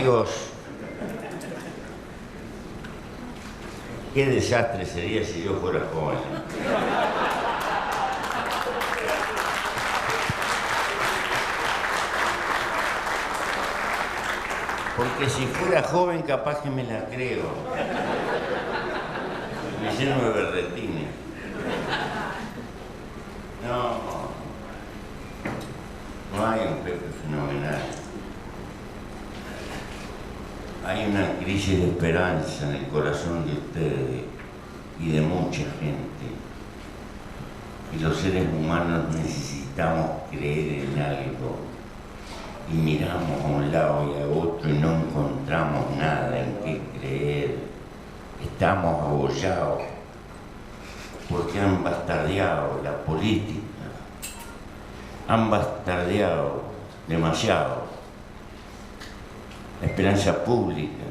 Amigos, qué desastre sería si yo fuera joven. Porque si fuera joven capaz que me la creo. Me lleno de berretines. No hay un Pepe fenomenal. Hay una crisis de esperanza en el corazón de ustedes y de mucha gente. Y los seres humanos necesitamos creer en algo. Y miramos a un lado y a otro y no encontramos nada en qué creer. Estamos abollados porque han bastardeado la política. Han bastardeado demasiado la esperanza pública.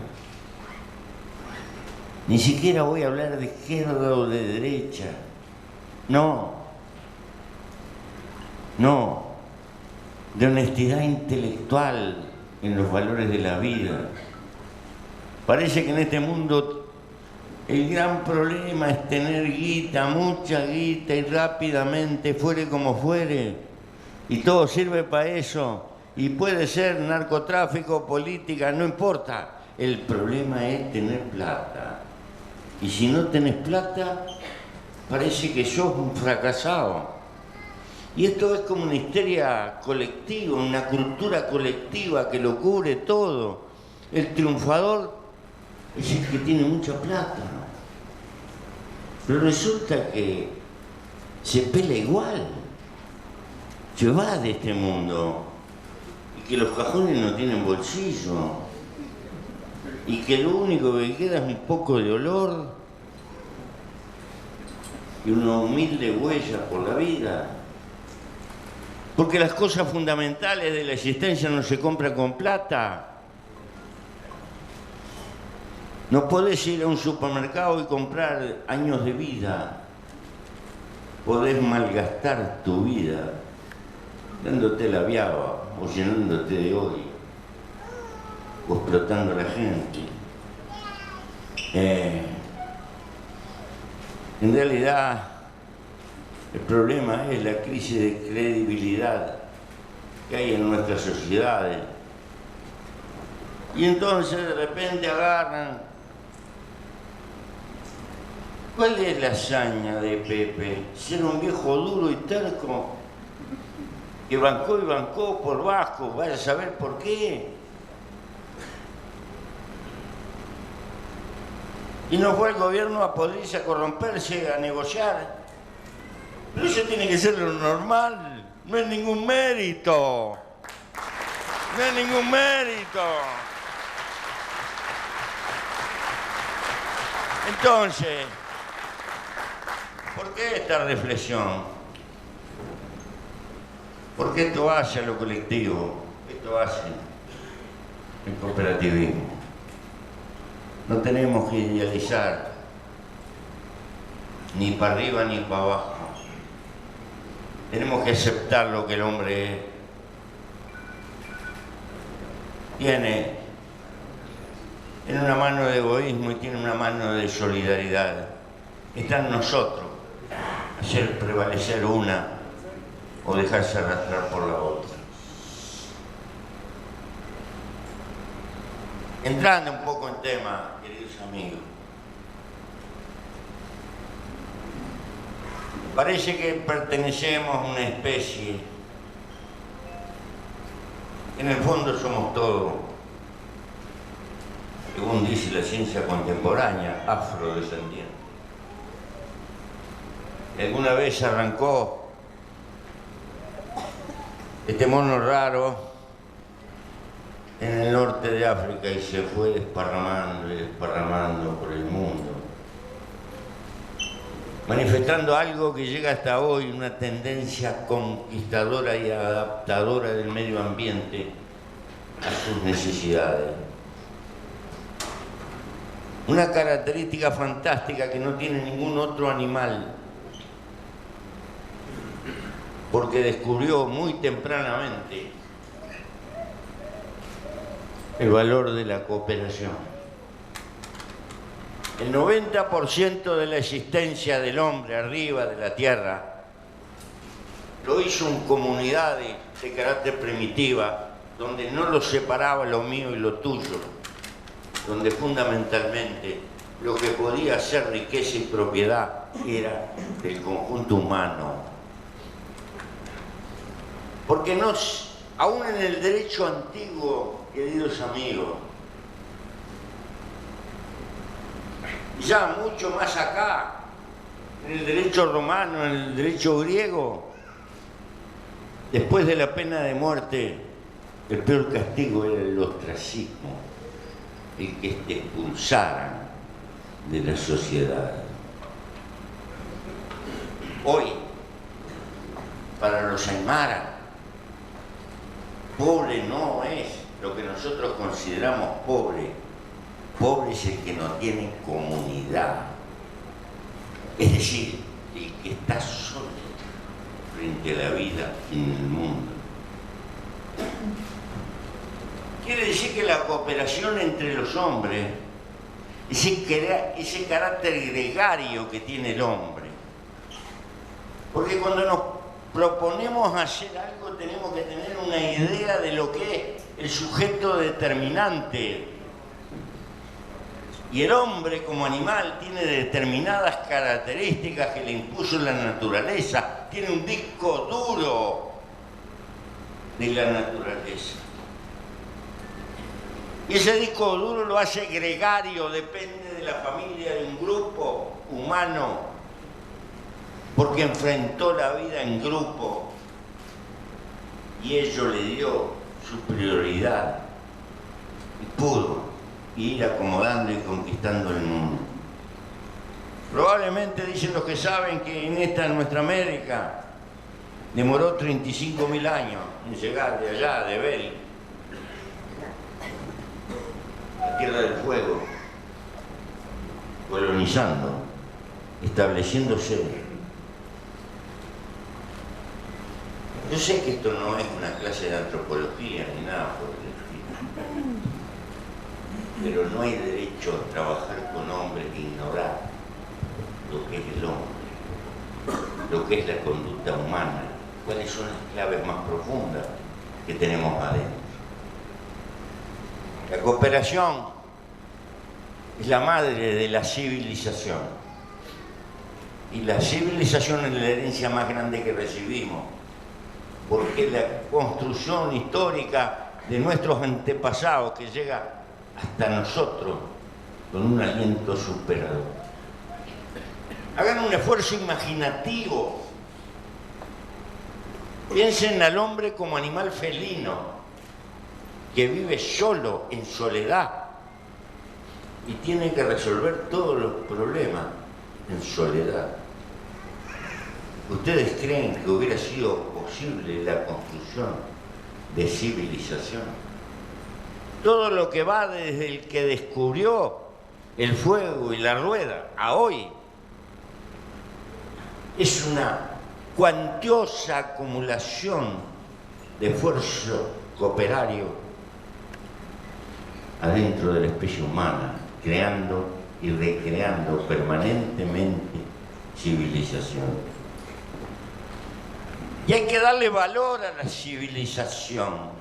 Ni siquiera voy a hablar de izquierda o de derecha. No. De honestidad intelectual en los valores de la vida. Parece que en este mundo el gran problema es tener guita, mucha guita y rápidamente, fuere como fuere. Y todo sirve para eso. Y puede ser narcotráfico, política, no importa. El problema es tener plata. Y si no tenés plata, parece que sos un fracasado. Y esto es como una histeria colectiva, una cultura colectiva que lo cubre todo. El triunfador es el que tiene mucha plata. Pero resulta que se pelea igual. Se va de este mundo. Y que los cajones no tienen bolsillo. Y que lo único que queda es un poco de olor y una humilde huella por la vida. Porque las cosas fundamentales de la existencia no se compran con plata. No podés ir a un supermercado y comprar años de vida. Podés malgastar tu vida dándote la viaba o llenándote de odio o explotando a la gente. En realidad, el problema es la crisis de credibilidad que hay en nuestras sociedades. Y entonces de repente agarran. ¿Cuál es la hazaña de Pepe? Ser un viejo duro y terco que bancó y bancó por bajo, vaya a saber por qué. Y no fue el gobierno a podrirse, a corromperse, a negociar. Pero eso tiene que ser lo normal, no es ningún mérito. No es ningún mérito. Entonces, ¿por qué esta reflexión? Porque esto hace a lo colectivo, esto hace el cooperativismo. No tenemos que idealizar ni para arriba ni para abajo. Tenemos que aceptar lo que el hombre es. Tiene en una mano de egoísmo y tiene una mano de solidaridad. Está en nosotros hacer prevalecer una o dejarse arrastrar por la otra. Entrando un poco en tema, queridos amigos. Parece que pertenecemos a una especie. En el fondo somos todos, según dice la ciencia contemporánea, afrodescendientes. Alguna vez arrancó este mono raro en el norte de África y se fue desparramando y desparramando por el mundo, manifestando algo que llega hasta hoy, una tendencia conquistadora y adaptadora del medio ambiente a sus necesidades. Una característica fantástica que no tiene ningún otro animal, porque descubrió muy tempranamente el valor de la cooperación. El 90% de la existencia del hombre arriba de la tierra lo hizo en comunidades de carácter primitiva, donde no lo separaba lo mío y lo tuyo, donde fundamentalmente lo que podía ser riqueza y propiedad era del conjunto humano. Porque aún en el derecho antiguo, queridos amigos, ya mucho más acá, en el derecho romano, en el derecho griego, después de la pena de muerte, el peor castigo era el ostracismo, el que te expulsaran de la sociedad. Hoy, para los aymara, pobre no es lo que nosotros consideramos pobre. Pobre es el que no tiene comunidad. Es decir, el que está solo frente a la vida en el mundo. Quiere decir que la cooperación entre los hombres, ese carácter gregario que tiene el hombre, porque cuando nos proponemos hacer algo tenemos que tener una idea de lo que es el sujeto determinante. Y el hombre como animal tiene determinadas características que le impuso la naturaleza, tiene un disco duro de la naturaleza. Y ese disco duro lo hace gregario, depende de la familia, de un grupo humano, porque enfrentó la vida en grupo y ello le dio su prioridad y pudo ir acomodando y conquistando el mundo. Probablemente dicen los que saben que en esta nuestra América demoró 35.000 años en llegar de allá, de Bel, la Tierra del Fuego, colonizando, estableciéndose. Yo sé que esto no es una clase de antropología ni nada por el estilo, pero no hay derecho a trabajar con hombres e ignorar lo que es el hombre, lo que es la conducta humana, cuáles son las claves más profundas que tenemos adentro. La cooperación es la madre de la civilización. Y la civilización es la herencia más grande que recibimos, porque la construcción histórica de nuestros antepasados que llega hasta nosotros con un aliento superador. Hagan un esfuerzo imaginativo. Piensen al hombre como animal felino que vive solo, en soledad, y tiene que resolver todos los problemas en soledad. ¿Ustedes creen que hubiera sido posible la construcción de civilización? Todo lo que va desde el que descubrió el fuego y la rueda a hoy es una cuantiosa acumulación de esfuerzo cooperario adentro de la especie humana, creando y recreando permanentemente civilización. Y hay que darle valor a la civilización.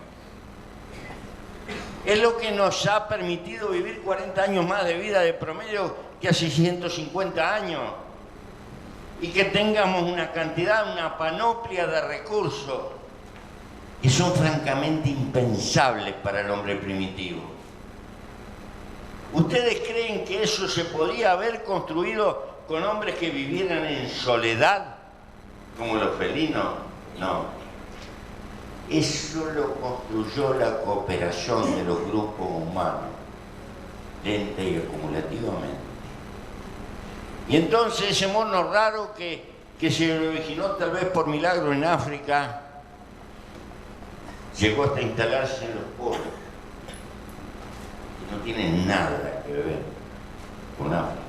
Es lo que nos ha permitido vivir 40 años más de vida de promedio que hace 150 años. Y que tengamos una cantidad, una panoplia de recursos que son francamente impensables para el hombre primitivo. ¿Ustedes creen que eso se podía haber construido con hombres que vivieran en soledad, como los felinos? No. Eso lo construyó la cooperación de los grupos humanos, lenta y acumulativamente. Y entonces ese mono raro que se originó tal vez por milagro en África, llegó hasta instalarse en los pueblos. No tiene nada que ver con África.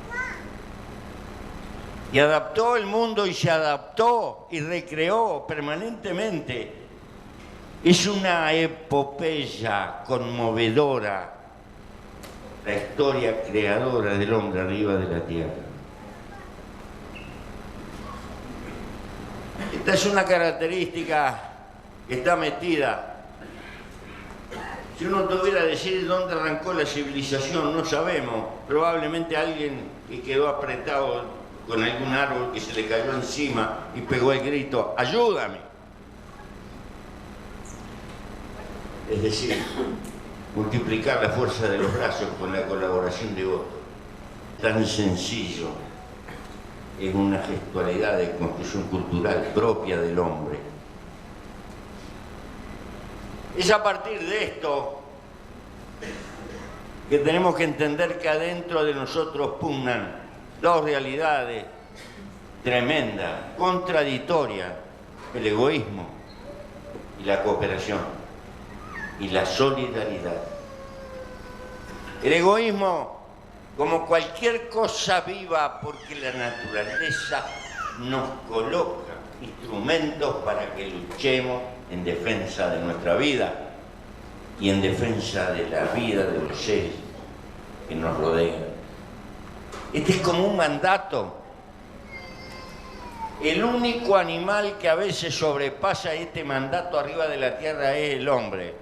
Y adaptó el mundo y se adaptó y recreó permanentemente Es una epopeya conmovedora la historia creadora del hombre arriba de la tierra. Esta es una característica que está metida. Si uno tuviera que decir dónde arrancó la civilización, no sabemos. Probablemente alguien que quedó apretado con algún árbol que se le cayó encima y pegó el grito, ¡ayúdame! Es decir, multiplicar la fuerza de los brazos con la colaboración de otros. Tan sencillo, es una gestualidad de construcción cultural propia del hombre. Es a partir de esto que tenemos que entender que adentro de nosotros pugnan dos realidades tremendas, contradictorias: el egoísmo y la cooperación y la solidaridad. El egoísmo como cualquier cosa viva, porque la naturaleza nos coloca instrumentos para que luchemos en defensa de nuestra vida y en defensa de la vida de los seres que nos rodean. Este es como un mandato. El único animal que a veces sobrepasa este mandato arriba de la tierra es el hombre.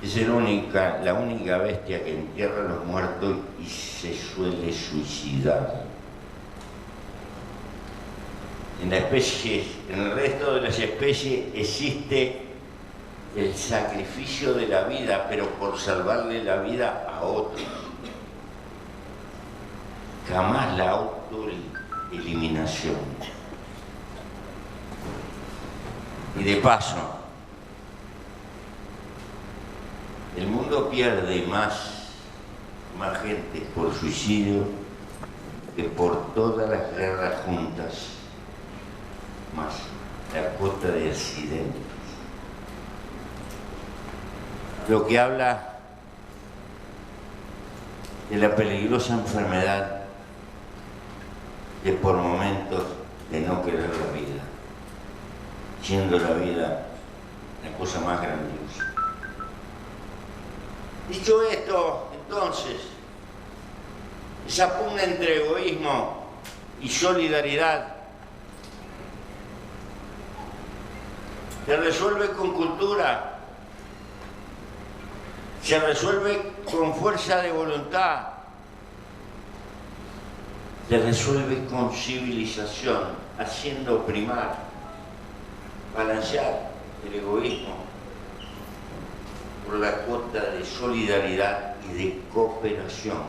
Es la única bestia que entierra a los muertos y se suele suicidar. En el resto de las especies existe el sacrificio de la vida, pero por salvarle la vida a otros. Jamás la autoeliminación. Y de paso, el mundo pierde más gente por suicidio que por todas las guerras juntas, más la cuota de accidentes. Lo que habla de la peligrosa enfermedad de por momentos de no querer la vida, siendo la vida la cosa más grandiosa. Dicho esto, entonces, esa pugna entre egoísmo y solidaridad se resuelve con cultura, se resuelve con fuerza de voluntad, se resuelve con civilización, haciendo primar, balancear el egoísmo por la cuota de solidaridad y de cooperación.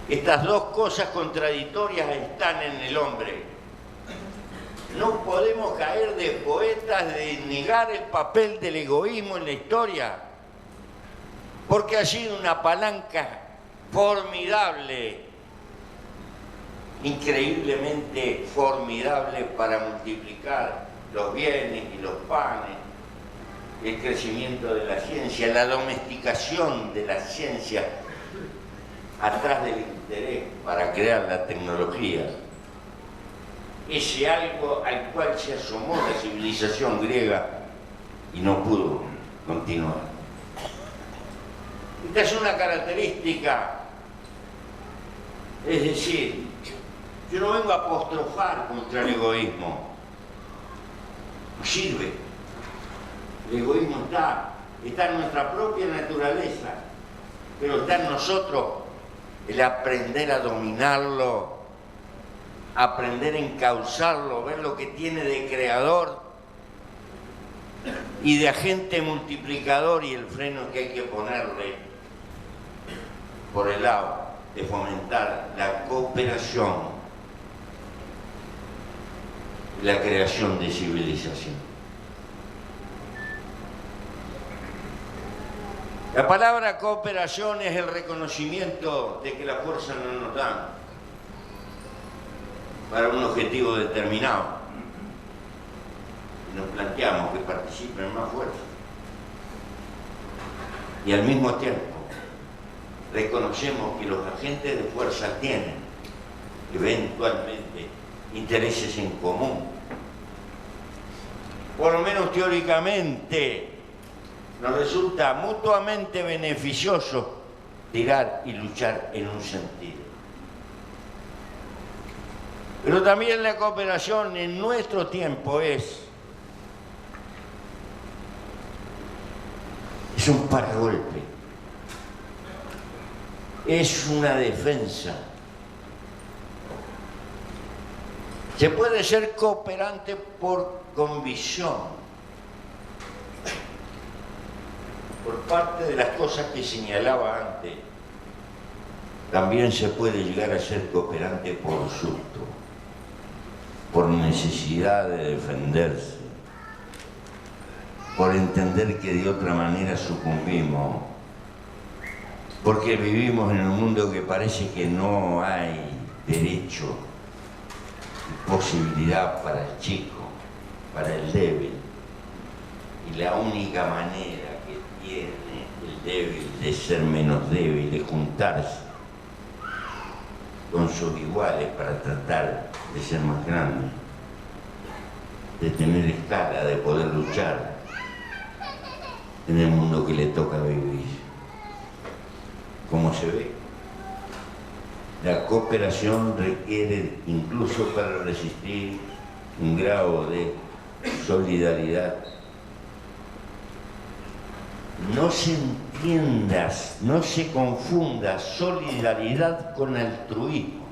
Estas dos cosas contradictorias están en el hombre. No podemos caer de poetas de negar el papel del egoísmo en la historia, porque ha sido una palanca formidable, increíblemente formidable para multiplicar los bienes y los panes, el crecimiento de la ciencia, la domesticación de la ciencia atrás del interés para crear la tecnología. Ese algo al cual se asomó la civilización griega y no pudo continuar. Esta es una característica, es decir, yo no vengo a apostrofar contra el egoísmo, no sirve. El egoísmo está en nuestra propia naturaleza, pero está en nosotros el aprender a dominarlo, aprender a encauzarlo, ver lo que tiene de creador y de agente multiplicador y el freno que hay que ponerle por el lado de fomentar la cooperación y la creación de civilización. La palabra cooperación es el reconocimiento de que la fuerza no nos da para un objetivo determinado. Y nos planteamos que participen más fuerza. Y al mismo tiempo reconocemos que los agentes de fuerza tienen eventualmente intereses en común. por lo menos teóricamente, nos resulta mutuamente beneficioso tirar y luchar en un sentido. Pero también la cooperación en nuestro tiempo es un paragolpe, es una defensa. Se puede ser cooperante por convicción, por parte de las cosas que señalaba antes. También se puede llegar a ser cooperante por susto, por necesidad de defenderse, por entender que de otra manera sucumbimos, porque vivimos en un mundo que parece que no hay derecho y posibilidad para el chico, para el débil. Y la única manera que tiene el débil de ser menos débil es juntarse con sus iguales para tratar de ser más grande, de tener escala, de poder luchar en el mundo que le toca vivir. Como se ve, la cooperación requiere, incluso para resistir, un grado de solidaridad. No se entienda, no se confunda solidaridad con altruismo.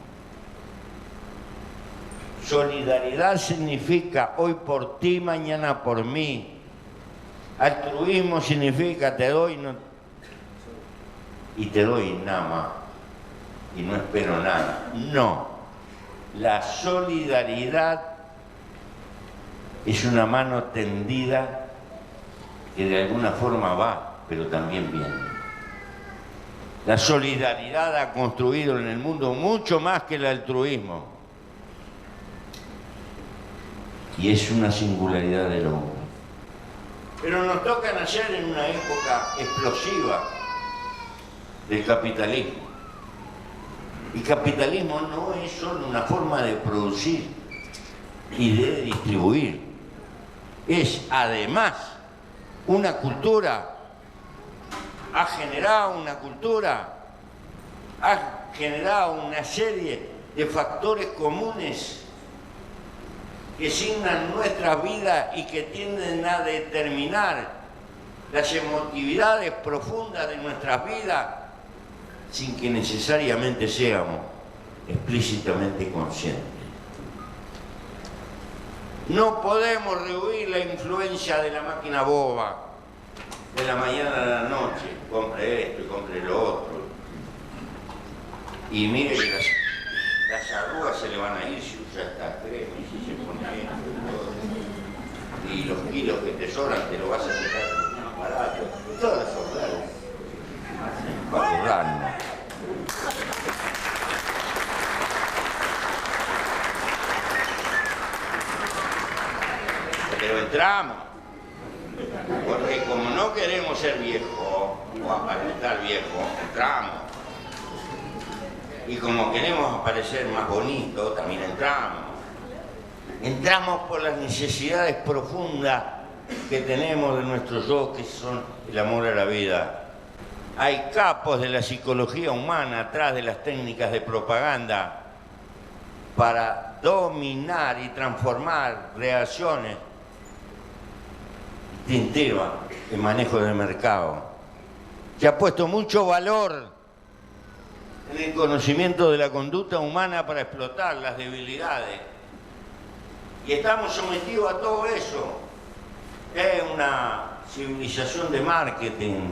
Solidaridad significa hoy por ti, mañana por mí. Altruismo significa te doy y te doy nada más y no espero nada. No, la solidaridad es una mano tendida que de alguna forma va, pero también viene. La solidaridad ha construido en el mundo mucho más que el altruismo. Y es una singularidad del hombre. Pero nos toca nacer en una época explosiva del capitalismo. Y capitalismo no es solo una forma de producir y de distribuir. Es además una cultura, ha generado una cultura, ha generado una serie de factores comunes que signan nuestra vida y que tienden a determinar las emotividades profundas de nuestras vidas sin que necesariamente seamos explícitamente conscientes. No podemos rehuir la influencia de la máquina boba, de la mañana a la noche, compre esto y compre lo otro. Y mire que las arrugas se le van a ir si usa esta crema y si se pone esto y todo. Y los kilos que te sobran te lo vas a sacar con un aparato. Todo eso, claro. Para curarnos. Pero entramos, porque como no queremos ser viejos o aparentar viejos, entramos. Y como queremos aparecer más bonitos, también entramos. Entramos por las necesidades profundas que tenemos de nuestro yo, que son el amor a la vida. Hay capos de la psicología humana atrás de las técnicas de propaganda para dominar y transformar reacciones instintivas en manejo del mercado. Se ha puesto mucho valor en el conocimiento de la conducta humana para explotar las debilidades. Y estamos sometidos a todo eso. Es una civilización de marketing.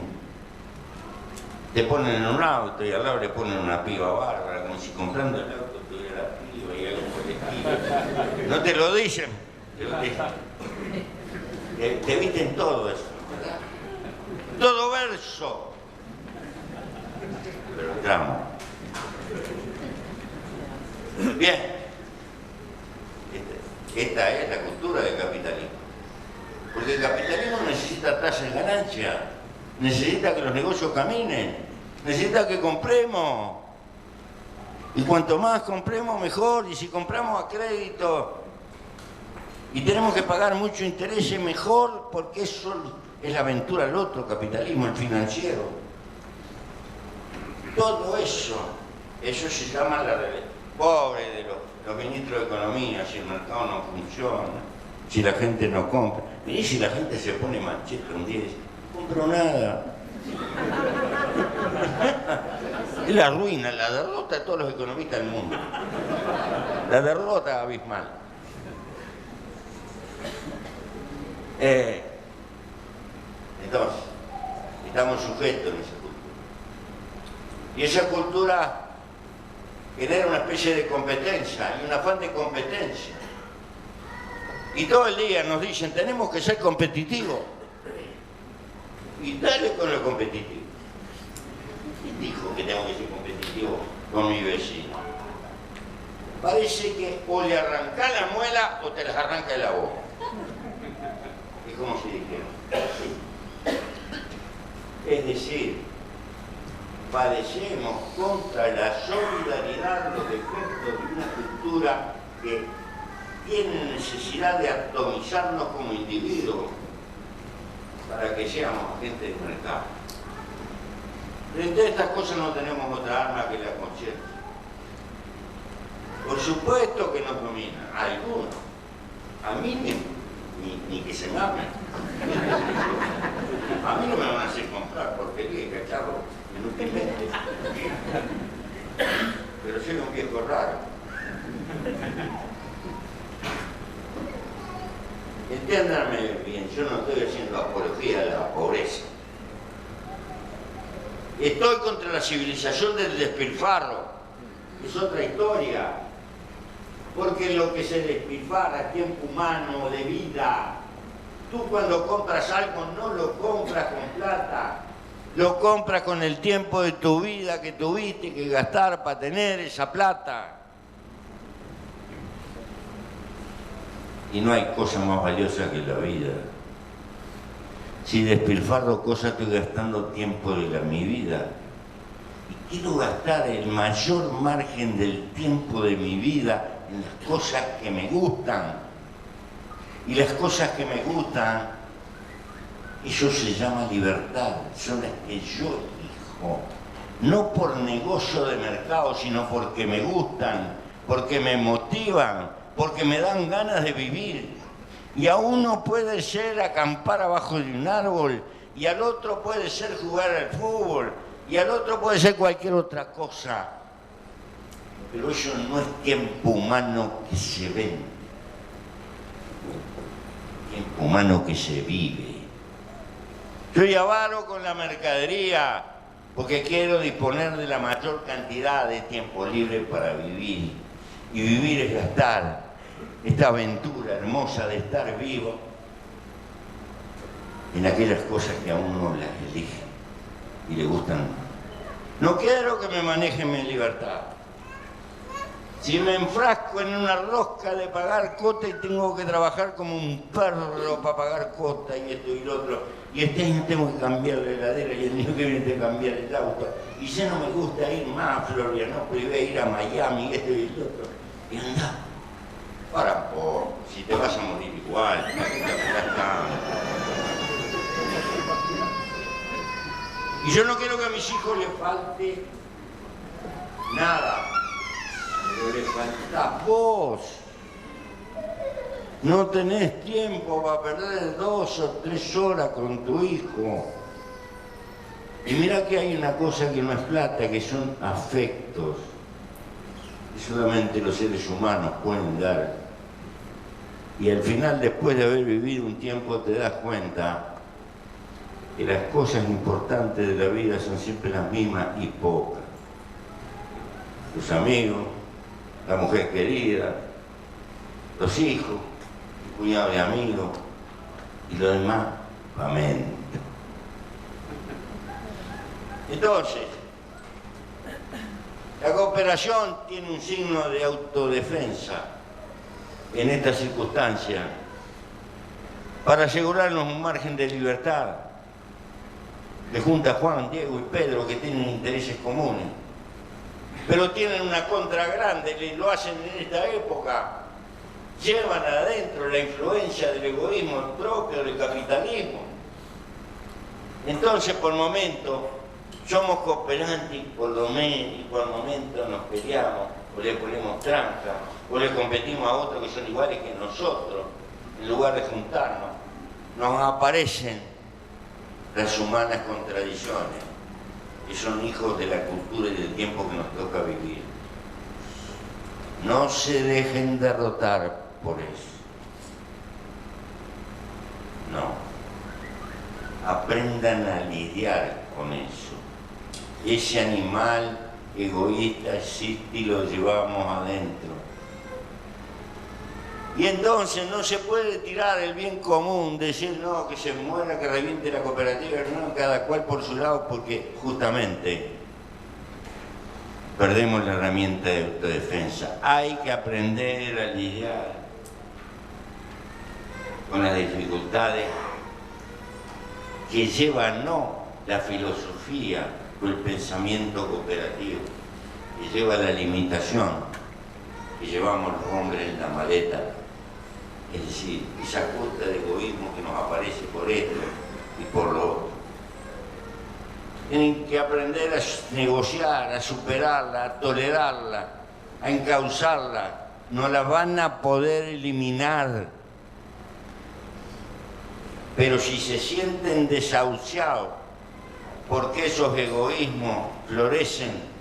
Te ponen en un auto y al lado le ponen una piba bárbara, como si comprando el auto tuviera piba y algo por el estilo. No te lo dicen, te lo dicen. Te eviten todo eso, ¿verdad? Todo verso. Pero entramos. Bien. Esta es la cultura del capitalismo. Porque el capitalismo necesita tasa de ganancia, necesita que los negocios caminen, necesita que compremos. Y cuanto más compremos, mejor. Y si compramos a crédito, Y tenemos que pagar mucho interés mejor porque eso es la aventura del otro capitalismo, el financiero. Todo eso se llama la realidad. Pobre de los ministros de Economía, si el mercado no funciona, si la gente no compra. Y si la gente se pone mancheta un día y dice, no compro nada. Es la ruina, la derrota de todos los economistas del mundo. La derrota abismal. Entonces, estamos sujetos a esa cultura. Y esa cultura genera una especie de competencia y un afán de competencia. Y todo el día nos dicen, tenemos que ser competitivos. Y dale con lo competitivo. ¿Quién dijo que tengo que ser competitivo con mi vecino? Parece que o le arrancás la muela o te las arranca de la boca. Es como si dijera. Es decir, padecemos contra la solidaridad, los efectos de una cultura que tiene necesidad de atomizarnos como individuos para que seamos agentes de mercado. Frente a estas cosas no tenemos otra arma que la conciencia. Por supuesto que nos dominan, algunos. A mí ni que se me amen. A mí no me van a hacer comprar porquería, cacharro, inútilmente. Pero soy un viejo raro. Entiéndanme bien, yo no estoy haciendo apología de la pobreza. Estoy contra la civilización del despilfarro. Es otra historia. Porque lo que se despilfarra es tiempo humano, de vida. Tú cuando compras algo no lo compras con plata. Lo compras con el tiempo de tu vida que tuviste que gastar para tener esa plata. Y no hay cosa más valiosa que la vida. Si despilfarro cosas, estoy gastando tiempo de mi vida. Y quiero gastar el mayor margen del tiempo de mi vida en las cosas que me gustan. Y las cosas que me gustan, eso se llama libertad, son las que yo elijo. No por negocio de mercado, sino porque me gustan, porque me motivan, porque me dan ganas de vivir. Y a uno puede ser acampar abajo de un árbol, y al otro puede ser jugar al fútbol, y al otro puede ser cualquier otra cosa. Pero eso no es tiempo humano que se vende, tiempo humano que se vive. Soy avaro con la mercadería porque quiero disponer de la mayor cantidad de tiempo libre para vivir. Y vivir es gastar esta aventura hermosa de estar vivo en aquellas cosas que a uno las elige y le gustan. No quiero que me manejen mi libertad. Si me enfrasco en una rosca de pagar cuota y tengo que trabajar como un perro para pagar cuota y esto y lo otro, y este año tengo que cambiar la heladera y el año que viene tengo que cambiar el auto, y ya no me gusta ir más a Florianópolis, voy a ir a Miami y esto y lo otro, y anda, para poco, si te vas a morir igual, ¿para qué te apuras tanto? Y yo no quiero que a mis hijos les falte nada. Pero le faltás vos. No tenés tiempo para perder 2 o 3 horas con tu hijo. Y mira que hay una cosa que no es plata, que son afectos. Que solamente los seres humanos pueden dar. Y al final, después de haber vivido un tiempo, te das cuenta que las cosas importantes de la vida son siempre las mismas y pocas. Tus amigos, la mujer querida, los hijos, el cuñado de amigos y lo demás, pamento. Entonces, la cooperación tiene un signo de autodefensa en esta circunstancia para asegurarnos un margen de libertad. Le junta Juan, Diego y Pedro que tienen intereses comunes. Pero tienen una contra grande, lo hacen en esta época. llevan adentro la influencia del egoísmo propio del capitalismo. Entonces, por momentos, somos cooperantes y por momentos nos peleamos, o le ponemos tranca, o le competimos a otros que son iguales que nosotros, en lugar de juntarnos. Nos aparecen las humanas contradicciones, que son hijos de la cultura y del tiempo que nos toca vivir. No se dejen derrotar por eso. No. Aprendan a lidiar con eso. Ese animal egoísta existe y lo llevamos adentro. Y entonces no se puede tirar el bien común, decir no, que se muera, que reviente la cooperativa, no, cada cual por su lado, porque justamente perdemos la herramienta de autodefensa. Hay que aprender a lidiar con las dificultades que llevan no la filosofía o el pensamiento cooperativo, que lleva la limitación que llevamos los hombres en la maleta, es decir, esa cuota de egoísmo que nos aparece por esto y por lo otro. Tienen que aprender a negociar, a superarla, a tolerarla, a encauzarla. No la van a poder eliminar. Pero si se sienten desahuciados porque esos egoísmos florecen,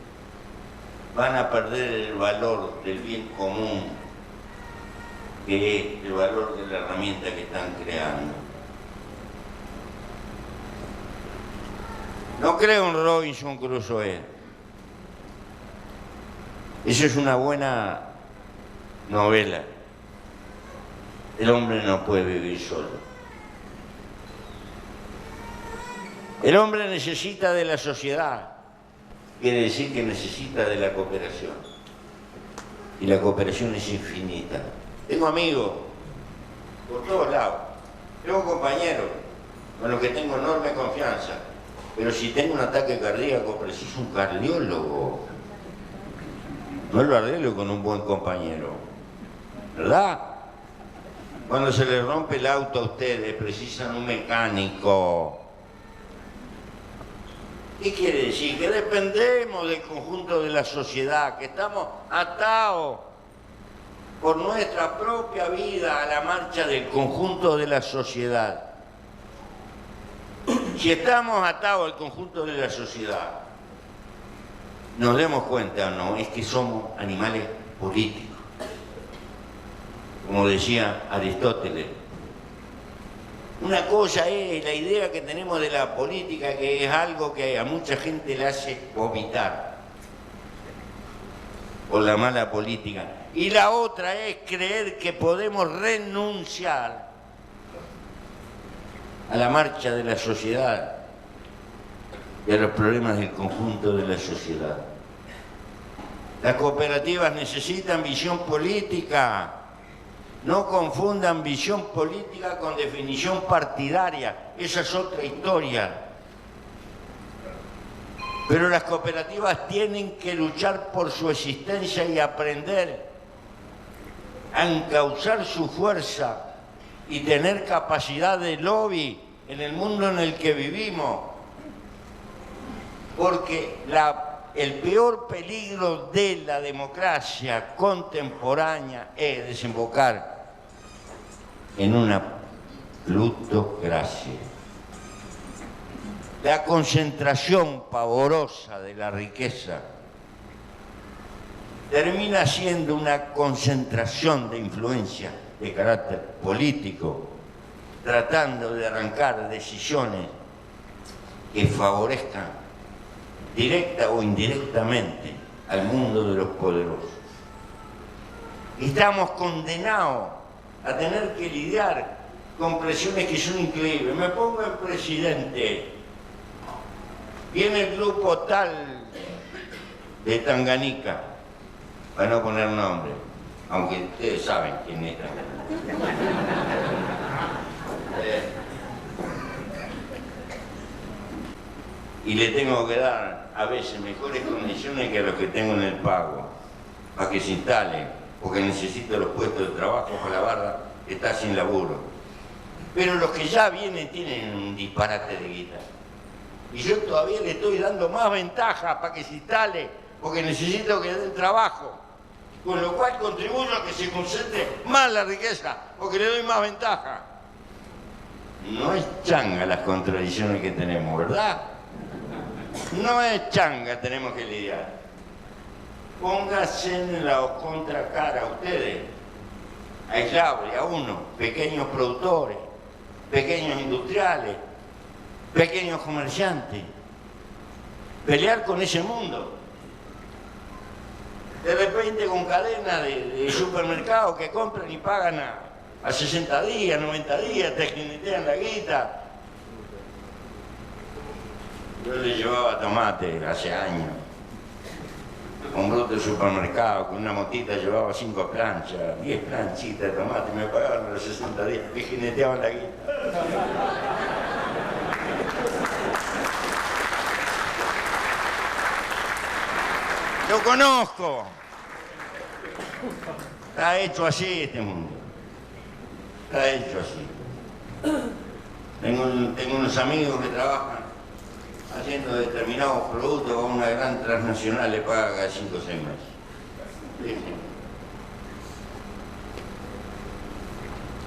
van a perder el valor del bien común, que es el valor de la herramienta que están creando. No creo en Robinson Crusoe. Eso es una buena novela. El hombre no puede vivir solo. El hombre necesita de la sociedad. Quiere decir que necesita de la cooperación. Y la cooperación es infinita. Tengo amigos por todos lados. Tengo compañeros con los que tengo enorme confianza. Pero si tengo un ataque cardíaco, preciso un cardiólogo. No lo arreglo con un buen compañero. ¿Verdad? Cuando se les rompe el auto a ustedes, precisan un mecánico. ¿Qué quiere decir? Que dependemos del conjunto de la sociedad, que estamos atados por nuestra propia vida a la marcha del conjunto de la sociedad. Si estamos atados al conjunto de la sociedad, nos demos cuenta o no, es que somos animales políticos. Como decía Aristóteles, una cosa es la idea que tenemos de la política, que es algo que a mucha gente le hace vomitar por la mala política. Y la otra es creer que podemos renunciar a la marcha de la sociedad y a los problemas del conjunto de la sociedad. Las cooperativas necesitan visión política. No confundan visión política con definición partidaria. Esa es otra historia. Pero las cooperativas tienen que luchar por su existencia y aprender a encauzar su fuerza y tener capacidad de lobby en el mundo en el que vivimos. Porque el peor peligro de la democracia contemporánea es desembocar en una plutocracia. La concentración pavorosa de la riqueza termina siendo una concentración de influencia de carácter político, tratando de arrancar decisiones que favorezcan directa o indirectamente al mundo de los poderosos. Estamos condenados a tener que lidiar con presiones que son increíbles. Me pongo el presidente, viene el grupo tal de Tanganica, para no poner nombre, aunque ustedes saben quién es Tanganica. Y le tengo que dar a veces mejores condiciones que a los que tengo en el pago, para que se instale. porque necesita los puestos de trabajo, para la barra está sin laburo. Pero los que ya vienen tienen un disparate de guita. Y yo todavía le estoy dando más ventaja para que se instale, porque necesito que den trabajo. Con lo cual contribuyo a que se concentre más la riqueza, porque le doy más ventaja. No es changa las contradicciones que tenemos, ¿verdad? No es changa, tenemos que lidiar. Pónganse en la contracara ustedes, aislables a uno, pequeños productores, pequeños industriales, pequeños comerciantes. Pelear con ese mundo. De repente con cadenas de supermercados que compran y pagan a 60 días, 90 días, te jinetean la guita. Yo le llevaba tomate hace años. Un bruto de supermercado, con una motita llevaba 5 planchas, 10 planchitas de tomate, me pagaban a los 60 días, me jineteaban la guita. Lo conozco. Está hecho así este mundo. Está hecho así. Tengo unos amigos que trabajan haciendo determinados productos a una gran transnacional, le paga cada 5 o 6 meses. Sí,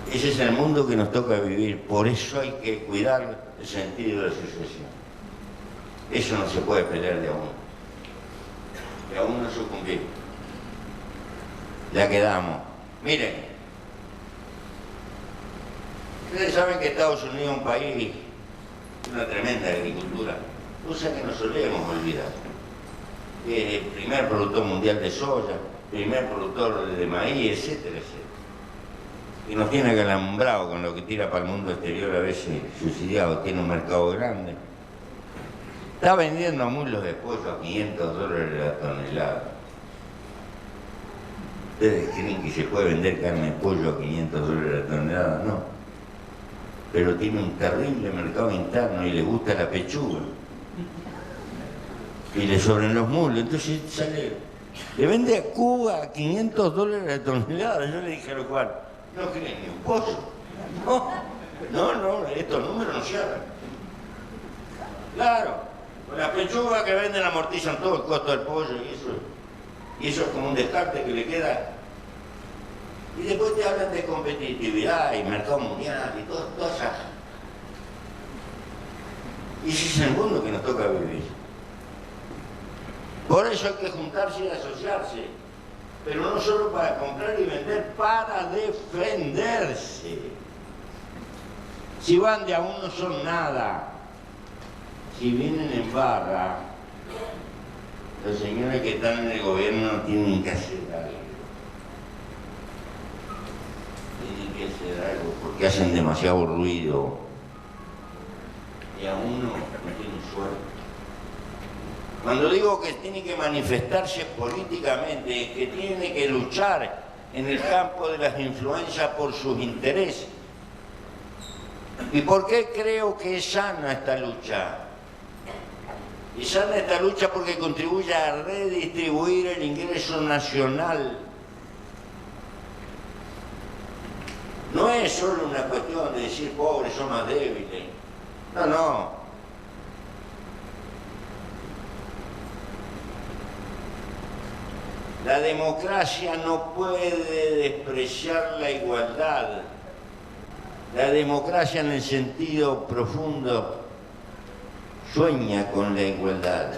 sí. Ese es el mundo que nos toca vivir. Por eso hay que cuidar el sentido de la asociación. Eso no se puede pelear de a uno. Y aún no sucumbimos. Ya quedamos. Miren, ustedes saben que Estados Unidos es un país de una tremenda agricultura, cosa que no solemos olvidar. Es el primer productor mundial de soya, primer productor de maíz, etcétera, etcétera. Y nos tiene acalambrado con lo que tira para el mundo exterior, a veces subsidiado, tiene un mercado grande. Está vendiendo a mulos de pollo a $500 la tonelada. ¿Ustedes creen que se puede vender carne de pollo a $500 la tonelada? No. Pero tiene un terrible mercado interno y le gusta la pechuga. Y le sobran los mulos. Entonces sale, le vende a Cuba a $500 la tonelada. Yo le dije a los cuales, no creen ni un pollo. No, estos números no cierran. Claro. Las pechugas que venden amortizan todo el costo del pollo y eso es como un descarte que le queda. Y después te hablan de competitividad y mercado mundial y todas esas. Y ese es el mundo que nos toca vivir. Por eso hay que juntarse y asociarse, pero no solo para comprar y vender, para defenderse. Si van de a uno son nada. Si vienen en barra, los señores que están en el gobierno tienen que hacer algo. Tienen que hacer algo porque hacen demasiado ruido. Y a uno no tiene suerte. Cuando digo que tiene que manifestarse políticamente, que tiene que luchar en el campo de las influencias por sus intereses. ¿Y por qué creo que es sana esta lucha? Y sana esta lucha porque contribuye a redistribuir el ingreso nacional. No es solo una cuestión de decir pobres son más débiles. No. La democracia no puede despreciar la igualdad. La democracia en el sentido profundo sueña con la igualdad.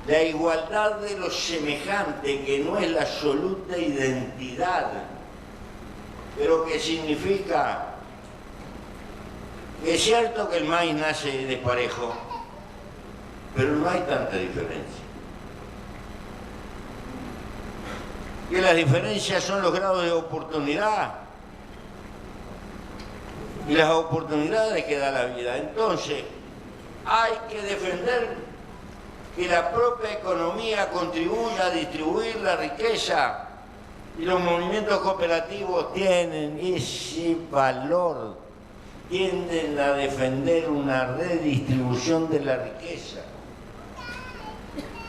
La igualdad de los semejantes, que no es la absoluta identidad, pero que significa que es cierto que el maíz nace desparejo, pero no hay tanta diferencia. Que las diferencias son los grados de oportunidad y las oportunidades que da la vida. Entonces, hay que defender que la propia economía contribuya a distribuir la riqueza y los movimientos cooperativos tienen ese valor, tienden a defender una redistribución de la riqueza.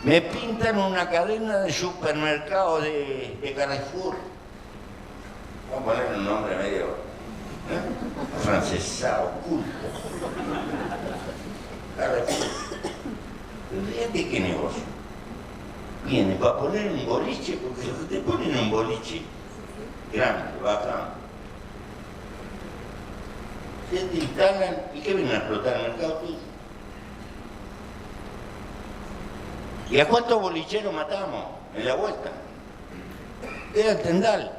Me pintan una cadena de supermercados de Carrefour. Vamos a ponerle un nombre medio francesado, oculto. Carrefour. Pero fíjate qué negocio. Viene para poner un boliche, porque si te ponen un boliche grande, bacán, se te instalan y ¿qué vienen a explotar el mercado tuyo? ¿Y a cuántos bolicheros matamos en la vuelta? Queda el tendal.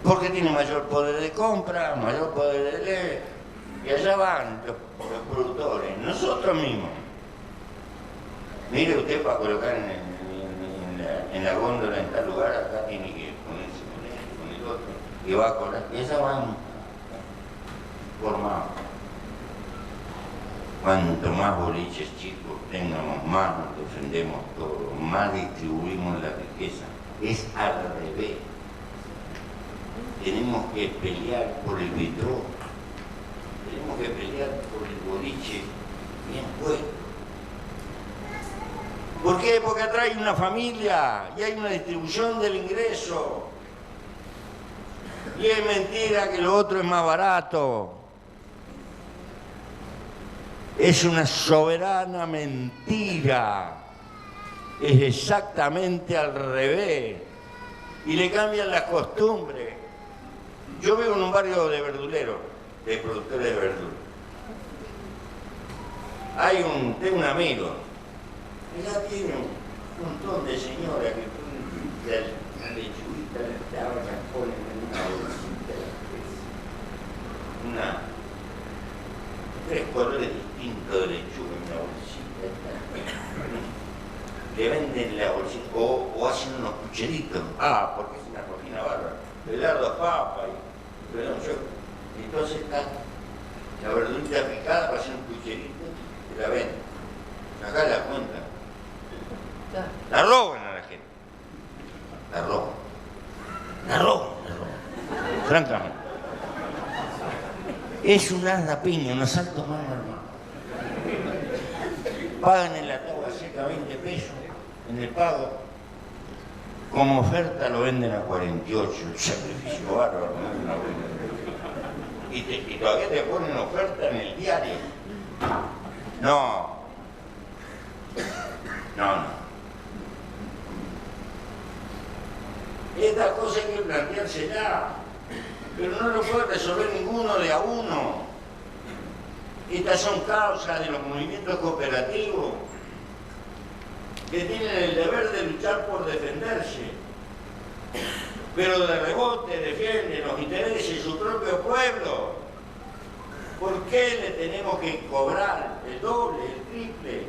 Porque tiene mayor poder de compra, mayor poder de ley. Y allá van los productores, nosotros mismos. Mire usted para colocar en la góndola en tal lugar, acá tiene que ponerse con este, con el otro. Y va a colar. Y esas van formados. Cuanto más boliches chicos tengamos, más nos defendemos todos, más distribuimos la riqueza. Es al revés. Tenemos que pelear por el vitro, tenemos que pelear por el boliche bien puesto. ¿Por qué? Porque atrás hay una familia y hay una distribución del ingreso. Y es mentira que lo otro es más barato. Es una soberana mentira. Es exactamente al revés. Y le cambian las costumbres. Yo vivo en un barrio de verduleros, de productores de verduras. Tengo un amigo. Ella tiene un montón de señoras que ponen la lechuguita, la ponen en una bolsita. Tres colores distintos de lechuga en una bolsita. Le venden la bolsita o hacen unos pucheritos. Porque es una cocina bárbara. Pelardo papa y peloncho. Entonces está la verdurita picada para hacer un pucherito y la venden. Acá la cuenta. La roban a la gente. La roban. Francamente. Es un anda piña, un asalto más normal. Pagan en la tabla seca 20 pesos en el pago. Como oferta lo venden a 48. El sacrificio bárbaro. Y todavía te ponen oferta en el diario. No. Esta cosa hay que planteársela, pero no lo puede resolver ninguno de a uno. Estas son causas de los movimientos cooperativos que tienen el deber de luchar por defenderse, pero de rebote defienden los intereses de su propio pueblo. ¿Por qué le tenemos que cobrar el doble, el triple,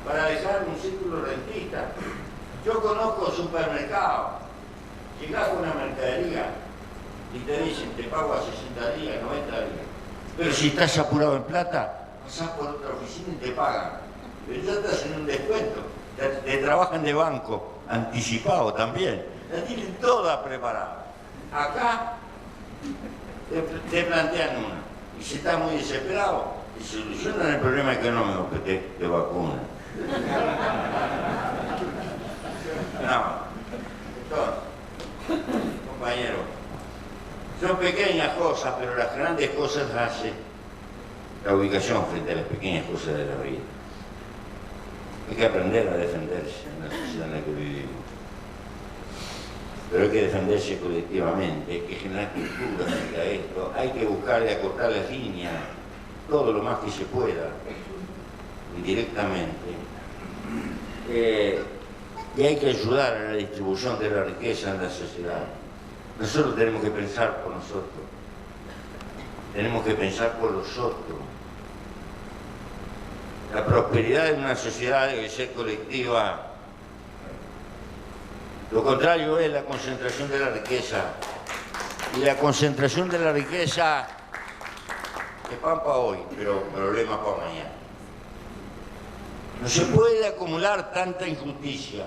para dejar un círculo rentista? Yo conozco supermercados, llegás con una mercadería y te dicen, te pago a 60 días, 90 días. Pero si estás apurado en plata, pasás por otra oficina y te pagan. Pero ya estás en un descuento. Te trabajan de banco, anticipado también. La tienen toda preparada. Acá te plantean una. Y si estás muy desesperado, te solucionan el problema económico que te vacunan. No. Entonces, compañero, son pequeñas cosas, pero las grandes cosas hace la ubicación frente a las pequeñas cosas de la vida. Hay que aprender a defenderse en la sociedad en la que vivimos. Pero hay que defenderse colectivamente, hay que generar cultura frente a esto, hay que buscar de acortar las líneas, todo lo más que se pueda, indirectamente. Y hay que ayudar a la distribución de la riqueza en la sociedad. Nosotros tenemos que pensar por nosotros. Tenemos que pensar por los otros. La prosperidad de una sociedad debe ser colectiva. Lo contrario es la concentración de la riqueza. Y la concentración de la riqueza es pan para hoy, pero problema para mañana. No se puede acumular tanta injusticia.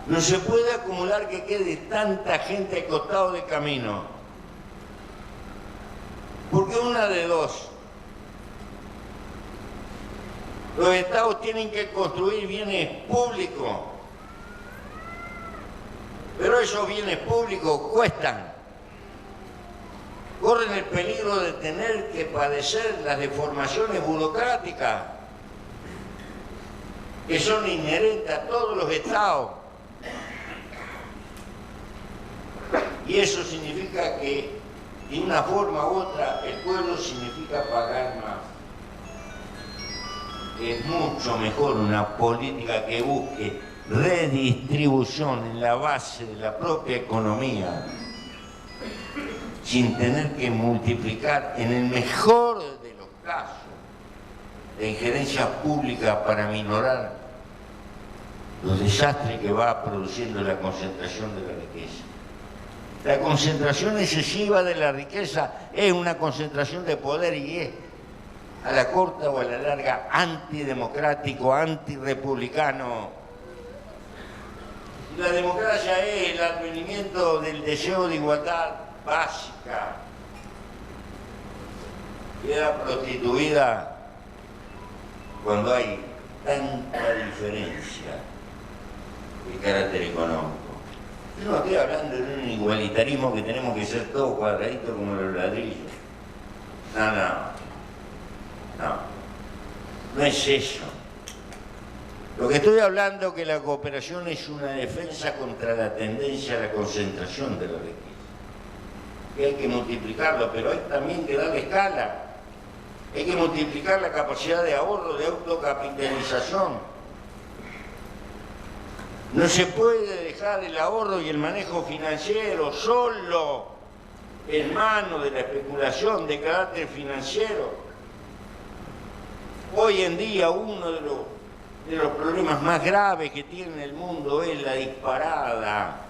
No se puede acumular que quede tanta gente al costado del camino. Porque una de dos. Los estados tienen que construir bienes públicos, pero esos bienes públicos cuestan. Corren el peligro de tener que padecer las deformaciones burocráticas que son inherentes a todos los estados. Y eso significa que, de una forma u otra, el pueblo significa pagar más. Es mucho mejor una política que busque redistribución en la base de la propia economía, sin tener que multiplicar, en el mejor de los casos, la injerencia pública para minorar los desastres que va produciendo la concentración de la riqueza. La concentración excesiva de la riqueza es una concentración de poder y es, a la corta o a la larga, antidemocrático, antirepublicano. La democracia es el advenimiento del deseo de igualdad básica. Queda prostituida cuando hay tanta diferencia de carácter económico. Yo no estoy hablando de un igualitarismo que tenemos que ser todos cuadraditos como los ladrillos. No es eso. Lo que estoy hablando es que la cooperación es una defensa contra la tendencia a la concentración de la riqueza. Que hay que multiplicarlo, pero hay también que darle escala. Hay que multiplicar la capacidad de ahorro, de autocapitalización. No se puede dejar el ahorro y el manejo financiero solo en manos de la especulación de carácter financiero. Hoy en día uno de los problemas más graves que tiene el mundo es la disparada.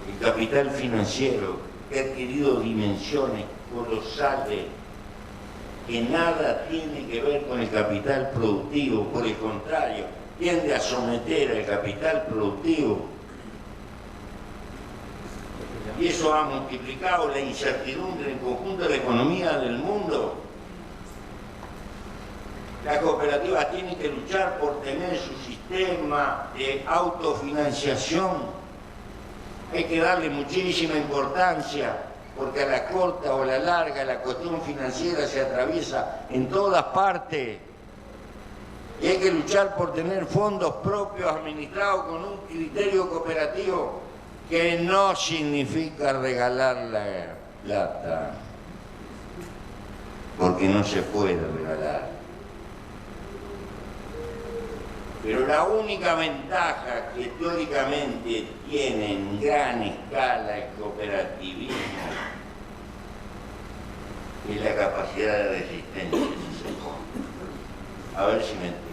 El capital financiero que ha adquirido dimensiones colosales que nada tiene que ver con el capital productivo, por el contrario, tiende a someter al capital productivo. Y eso ha multiplicado la incertidumbre en conjunto de la economía del mundo. Las cooperativas tienen que luchar por tener su sistema de autofinanciación. Hay que darle muchísima importancia, porque a la corta o a la larga la cuestión financiera se atraviesa en todas partes. Y hay que luchar por tener fondos propios administrados con un criterio cooperativo que no significa regalar la plata, porque no se puede regalar. Pero la única ventaja que teóricamente tiene en gran escala el cooperativismo es la capacidad de resistencia. A ver si me entienden.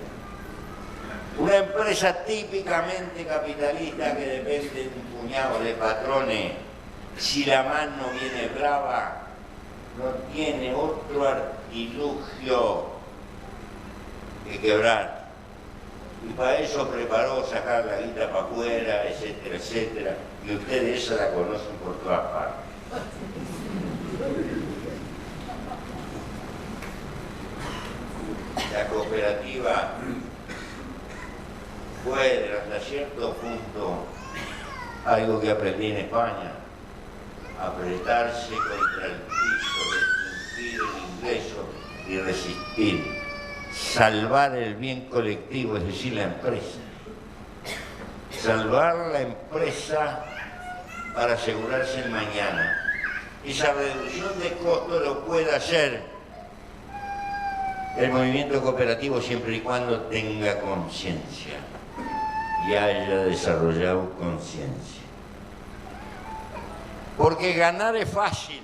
Una empresa típicamente capitalista que depende de un puñado de patrones, si la mano viene brava, no tiene otro artilugio que quebrar. Y para eso preparó sacar la guita para afuera, etcétera, etcétera. Y ustedes esa la conocen por todas partes. La cooperativa puede, hasta cierto punto, algo que aprendí en España, apretarse contra el piso, restringir el ingreso y resistir. Salvar el bien colectivo, es decir, la empresa. Salvar la empresa para asegurarse el mañana. Esa reducción de costos lo puede hacer el movimiento cooperativo siempre y cuando tenga conciencia y haya desarrollado conciencia. Porque ganar es fácil.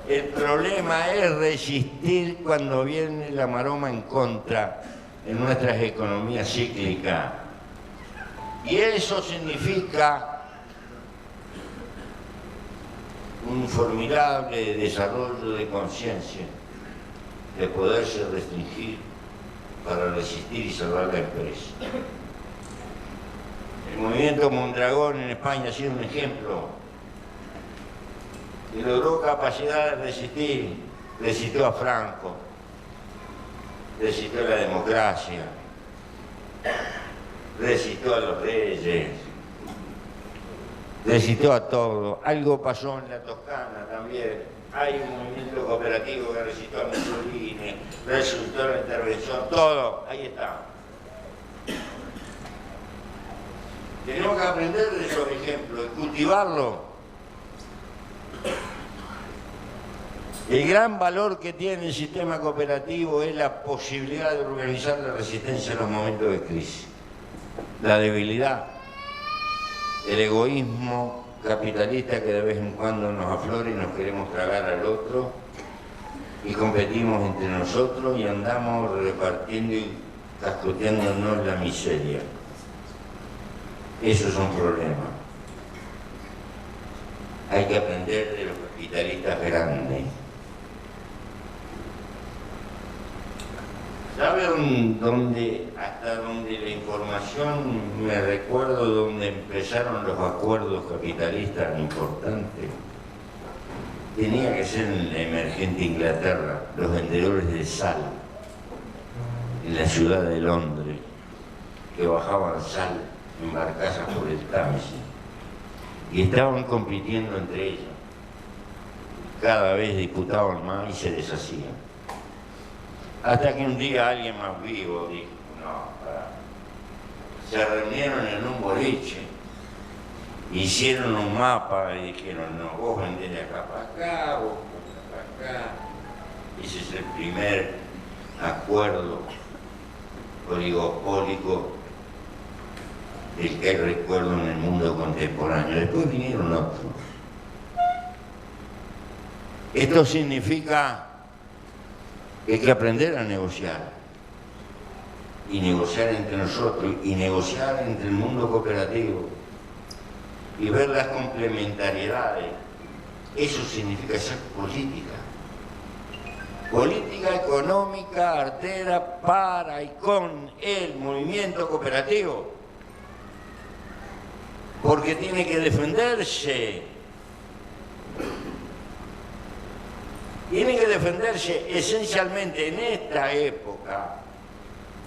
El problema es resistir cuando viene la maroma en contra en nuestras economías cíclicas. Y eso significa un formidable desarrollo de conciencia, de poderse restringir para resistir y salvar la empresa. El movimiento Mondragón en España ha sido un ejemplo. Y logró capacidad de resistir, resistió a Franco. resistió a la democracia, resistió a los reyes, resistió a todo. Algo pasó en la Toscana también. Hay un movimiento cooperativo que resistió a Mussolini, resistió a la intervención, todo, ahí está. Tenemos que aprender de esos ejemplos y cultivarlo. El gran valor que tiene el sistema cooperativo es la posibilidad de organizar la resistencia en los momentos de crisis. La debilidad, el egoísmo capitalista que de vez en cuando nos aflora y nos queremos tragar al otro y competimos entre nosotros y andamos repartiendo y cascoteándonos la miseria. Esos son problemas. Hay que aprender de los capitalistas grandes. ¿Saben hasta dónde la información, me recuerdo dónde empezaron los acuerdos capitalistas importantes? Tenía que ser en la emergente Inglaterra, los vendedores de sal, en la ciudad de Londres, que bajaban sal en barcazas por el Támesis y estaban compitiendo entre ellos. Cada vez disputaban más y se deshacían. Hasta que un día alguien más vivo dijo, no, se reunieron en un boliche, hicieron un mapa y dijeron, no, vos vendés de acá para acá, vos para acá. Ese es el primer acuerdo oligopólico del que recuerdo en el mundo contemporáneo. Después vinieron otros. Esto significa que hay que aprender a negociar, y negociar entre nosotros, y negociar entre el mundo cooperativo, y ver las complementariedades. Eso significa hacer política. Política económica artera para y con el movimiento cooperativo, porque tiene que defenderse. Tiene que defenderse esencialmente en esta época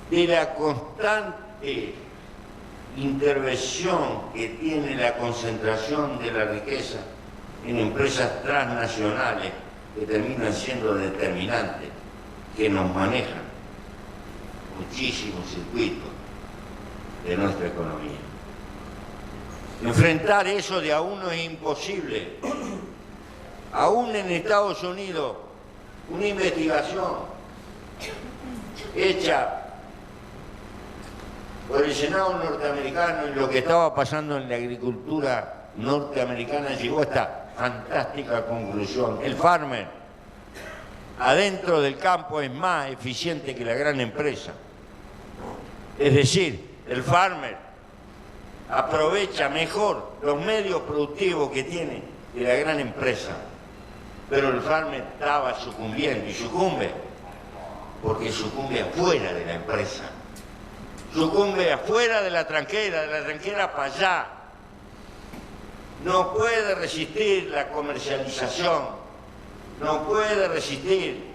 de la constante intervención que tiene la concentración de la riqueza en empresas transnacionales que terminan siendo determinantes, que nos manejan muchísimos circuitos de nuestra economía. Enfrentar eso de a uno es imposible. Aún en Estados Unidos, una investigación hecha por el Senado norteamericano y lo que estaba pasando en la agricultura norteamericana llegó a esta fantástica conclusión. El farmer adentro del campo es más eficiente que la gran empresa. Es decir, el farmer aprovecha mejor los medios productivos que tiene de la gran empresa. Pero el farmer estaba sucumbiendo y sucumbe porque sucumbe afuera de la empresa, sucumbe afuera de la tranquera para allá. No puede resistir la comercialización, no puede resistir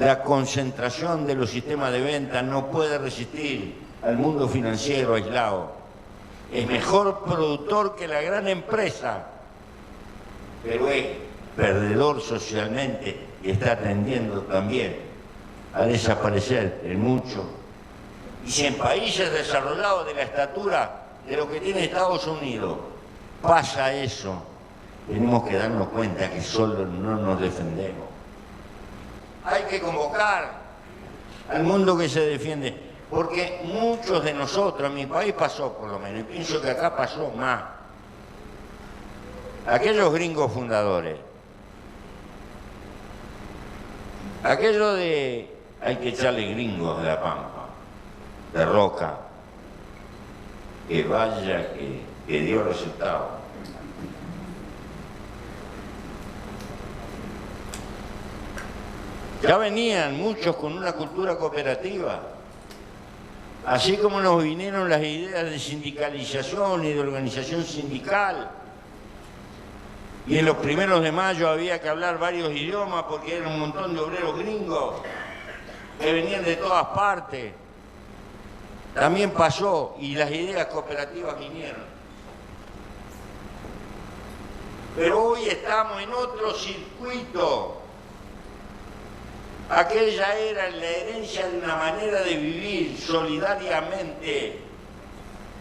la concentración de los sistemas de venta, no puede resistir al mundo financiero aislado. Es mejor productor que la gran empresa, pero es perdedor socialmente y está tendiendo también a desaparecer en mucho. Y si en países desarrollados de la estatura de lo que tiene Estados Unidos pasa eso, tenemos que darnos cuenta que solo no nos defendemos. Hay que convocar al mundo que se defiende, porque muchos de nosotros, en mi país pasó por lo menos, y pienso que acá pasó más. Aquellos gringos fundadores, aquello de hay que echarle gringos de la pampa, de Roca, que vaya que dio resultado. Ya venían muchos con una cultura cooperativa, así como nos vinieron las ideas de sindicalización y de organización sindical. Y en los 1 de mayo había que hablar varios idiomas porque eran un montón de obreros gringos que venían de todas partes. También pasó y las ideas cooperativas vinieron. Pero hoy estamos en otro circuito. Aquella era la herencia de una manera de vivir solidariamente,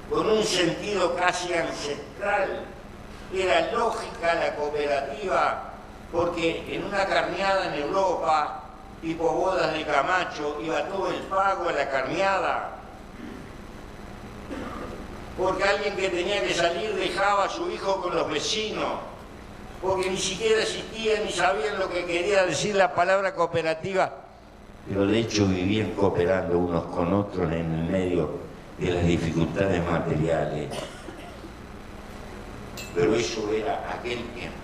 con un sentido casi ancestral. Era lógica la cooperativa, porque en una carneada en Europa, tipo bodas de Camacho, iba todo el pago a la carneada. Porque alguien que tenía que salir dejaba a su hijo con los vecinos, porque ni siquiera existían ni sabían lo que quería decir la palabra cooperativa. Pero de hecho vivían cooperando unos con otros en el medio de las dificultades materiales. Pero eso era aquel tiempo.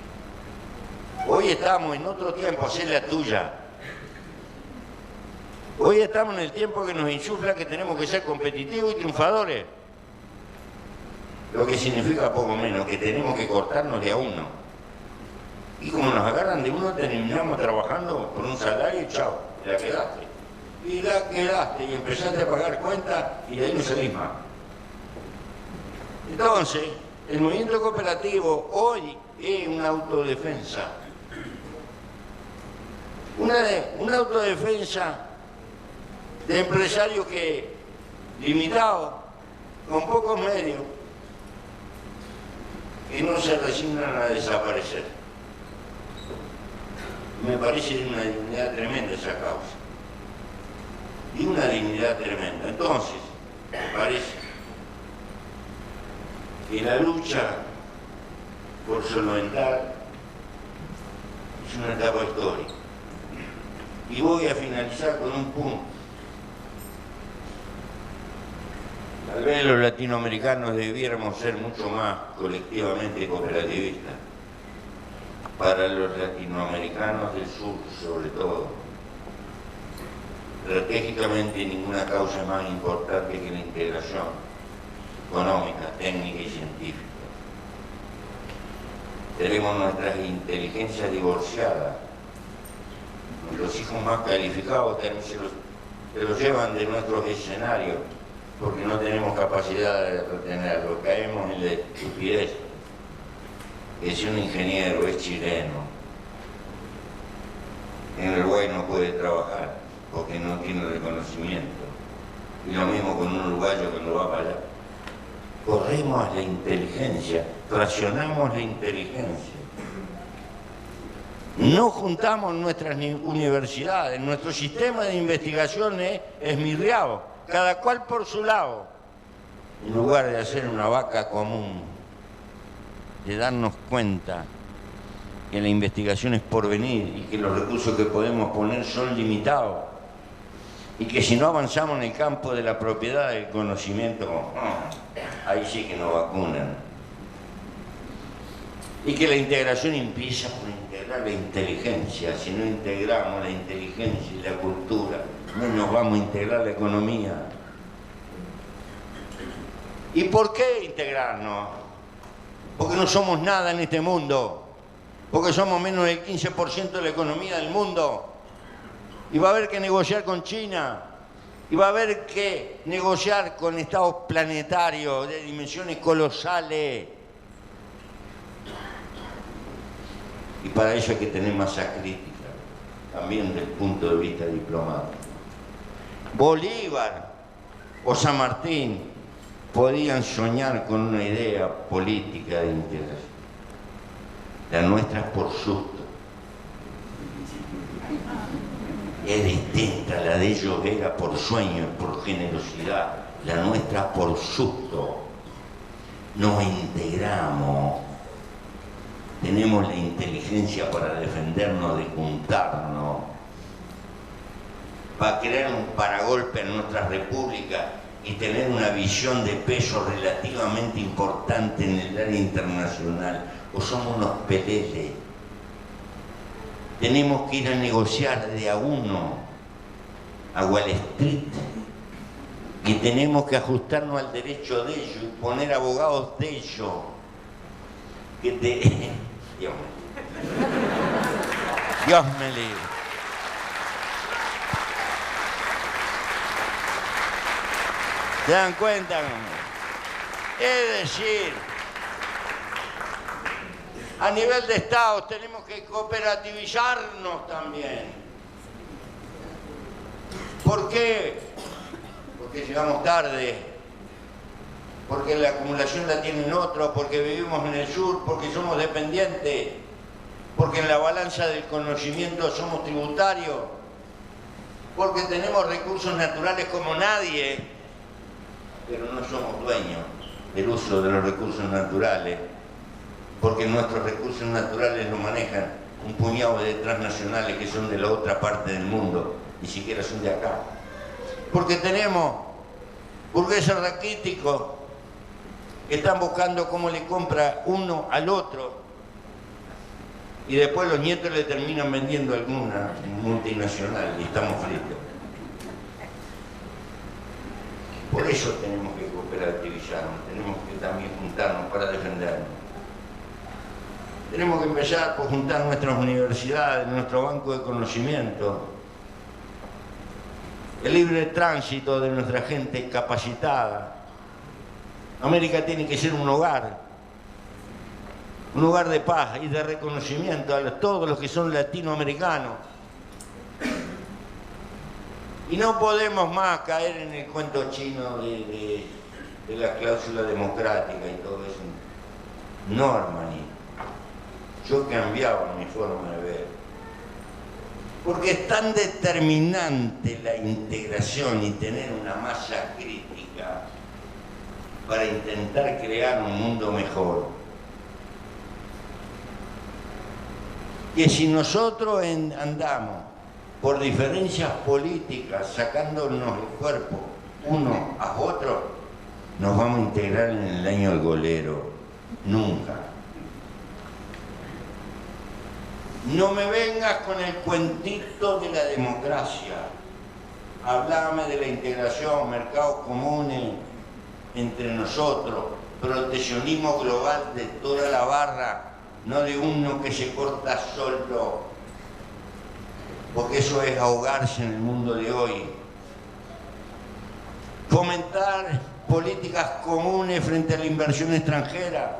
Hoy estamos en otro tiempo, hacé la tuya. Hoy estamos en el tiempo que nos insufla que tenemos que ser competitivos y triunfadores. Lo que significa poco menos que tenemos que cortarnos de a uno. Y como nos agarran de uno, terminamos trabajando por un salario y chao, la quedaste. Y la quedaste y empezaste a pagar cuentas y de ahí no salís más. Entonces, el movimiento cooperativo hoy es una autodefensa. Una autodefensa de empresarios que, limitados, con pocos medios, que no se resignan a desaparecer. Me parece de una dignidad tremenda esa causa. Y una dignidad tremenda. Entonces, me parece que la lucha por solventar es una etapa histórica. Y voy a finalizar con un punto. Tal vez los latinoamericanos debiéramos ser mucho más colectivamente cooperativistas. Para los latinoamericanos del sur, sobre todo, estratégicamente ninguna causa es más importante que la integración económica, técnica y científica. Tenemos nuestras inteligencias divorciadas. Nuestros hijos más calificados se los llevan de nuestros escenarios porque no tenemos capacidad de retenerlos. Caemos en la estupidez. Que si un ingeniero es chileno, en Uruguay no puede trabajar porque no tiene reconocimiento. Y lo mismo con un uruguayo cuando va para allá. Corremos la inteligencia, racionamos la inteligencia. No juntamos nuestras universidades, nuestro sistema de investigación es esmirriado, cada cual por su lado, en lugar de hacer una vaca común, de darnos cuenta que la investigación es por venir y que los recursos que podemos poner son limitados y que si no avanzamos en el campo de la propiedad del conocimiento, ahí sí que nos vacunan. Y que la integración empieza por integrar la inteligencia. Si no integramos la inteligencia y la cultura, no nos vamos a integrar la economía. ¿Y por qué integrarnos? Porque no somos nada en este mundo, porque somos menos del 15% de la economía del mundo, y va a haber que negociar con China, y va a haber que negociar con estados planetarios de dimensiones colosales, y para eso hay que tener masa crítica, también desde el punto de vista diplomático. Bolívar o San Martín podían soñar con una idea política de integración. La nuestra es por susto. Es distinta, la de ellos era por sueño, por generosidad. La nuestra por susto. Nos integramos. Tenemos la inteligencia para defendernos, de juntarnos, para crear un paragolpe en nuestra república y tener una visión de peso relativamente importante en el área internacional. O somos unos peleles. Tenemos que ir a negociar de a uno a Wall Street y tenemos que ajustarnos al derecho de ellos y poner abogados de ellos Dios me libre. Dios me libre. ¿Se dan cuenta? Es decir, a nivel de Estado tenemos que cooperativizarnos también. ¿Por qué? Porque llegamos tarde, porque la acumulación la tienen otros, porque vivimos en el sur, porque somos dependientes, porque en la balanza del conocimiento somos tributarios, porque tenemos recursos naturales como nadie, pero no somos dueños del uso de los recursos naturales, porque nuestros recursos naturales los manejan un puñado de transnacionales que son de la otra parte del mundo, ni siquiera son de acá. Porque tenemos burgueses raquíticos que están buscando cómo le compra uno al otro y después los nietos le terminan vendiendo alguna multinacional y estamos fritos. Por eso tenemos que cooperativizarnos, tenemos que también juntarnos para defendernos. Tenemos que empezar por juntar nuestras universidades, nuestro banco de conocimiento, el libre tránsito de nuestra gente capacitada. América tiene que ser un hogar de paz y de reconocimiento a todos los que son latinoamericanos. Y no podemos más caer en el cuento chino de la cláusula democrática y todo eso. No, hermanito. Yo cambiaba mi forma de ver. Porque es tan determinante la integración y tener una masa crítica para intentar crear un mundo mejor. Que si nosotros andamos por diferencias políticas sacándonos el cuerpo uno a otro, nos vamos a integrar en el año del golero. Nunca. No me vengas con el cuentito de la democracia. Háblame de la integración, mercados comunes entre nosotros, proteccionismo global de toda la barra, no de uno que se corta solo, porque eso es ahogarse en el mundo de hoy. Fomentar políticas comunes frente a la inversión extranjera,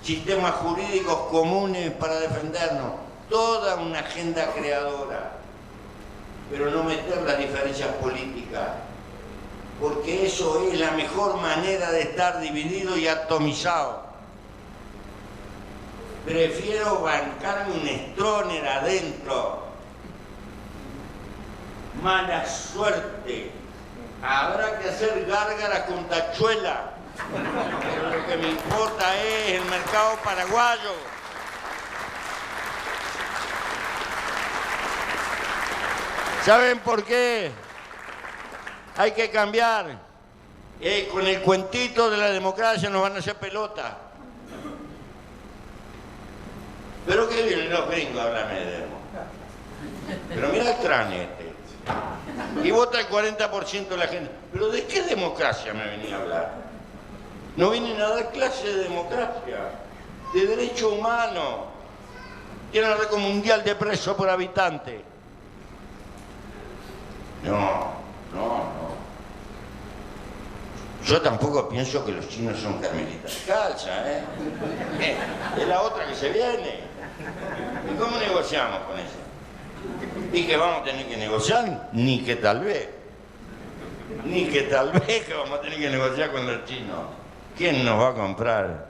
sistemas jurídicos comunes para defendernos, toda una agenda creadora, pero no meter las diferencias políticas, porque eso es la mejor manera de estar dividido y atomizado. Prefiero bancarme un Stroessner adentro. Mala suerte. Habrá que hacer gárgaras con tachuela, pero lo que me importa es el mercado paraguayo. ¿Saben por qué? Hay que cambiar. Con el cuentito de la democracia nos van a hacer pelota. Pero que vienen los gringos a hablarme de democracia. Pero mira el cráneo este. Y vota el 40% de la gente. ¿Pero de qué democracia me venía a hablar? No vienen a dar clase de democracia, de derecho humano. Tienen el récord mundial de presos por habitante. No. Yo tampoco pienso que los chinos son carmelitas descalzas, ¿eh? Es la otra que se viene. ¿Y cómo negociamos con eso? ¿Y que vamos a tener que negociar? Ni que tal vez que vamos a tener que negociar con los chinos. ¿Quién nos va a comprar?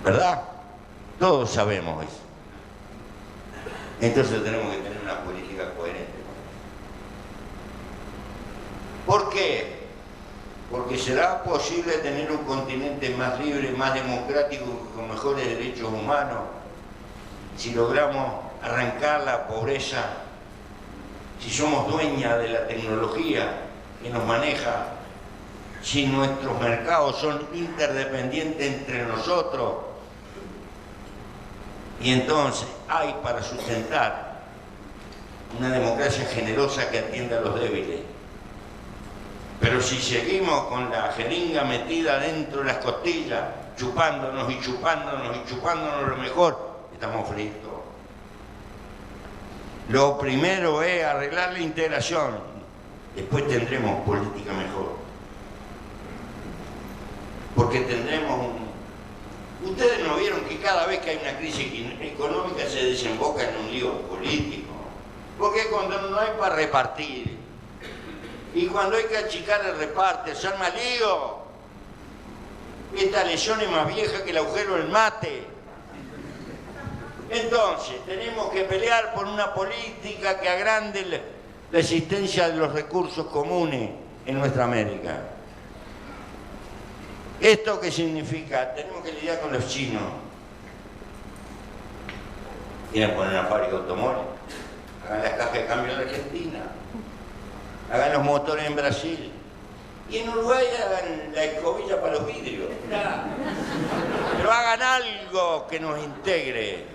¿Verdad? Todos sabemos eso. Entonces tenemos que tener una política coherente. ¿Por qué? Porque será posible tener un continente más libre, más democrático, con mejores derechos humanos, si logramos arrancar la pobreza, si somos dueñas de la tecnología que nos maneja, si nuestros mercados son interdependientes entre nosotros. Y entonces hay para sustentar una democracia generosa que atienda a los débiles. Pero si seguimos con la jeringa metida dentro de las costillas, chupándonos y chupándonos y chupándonos lo mejor, estamos fritos. Lo primero es arreglar la integración, después tendremos política mejor. Porque tendremos Ustedes no vieron que cada vez que hay una crisis económica se desemboca en un lío político. Porque cuando no hay para repartir y cuando hay que achicar el reparto, se arma lío. Esta lesión es más vieja que el agujero del mate. Entonces, tenemos que pelear por una política que agrande la existencia de los recursos comunes en nuestra América. ¿Esto qué significa? Tenemos que lidiar con los chinos. Quieren poner una fábrica de automóviles. Hagan las cajas de cambio en la Argentina. Hagan los motores en Brasil. Y en Uruguay hagan la escobilla para los vidrios. Pero hagan algo que nos integre.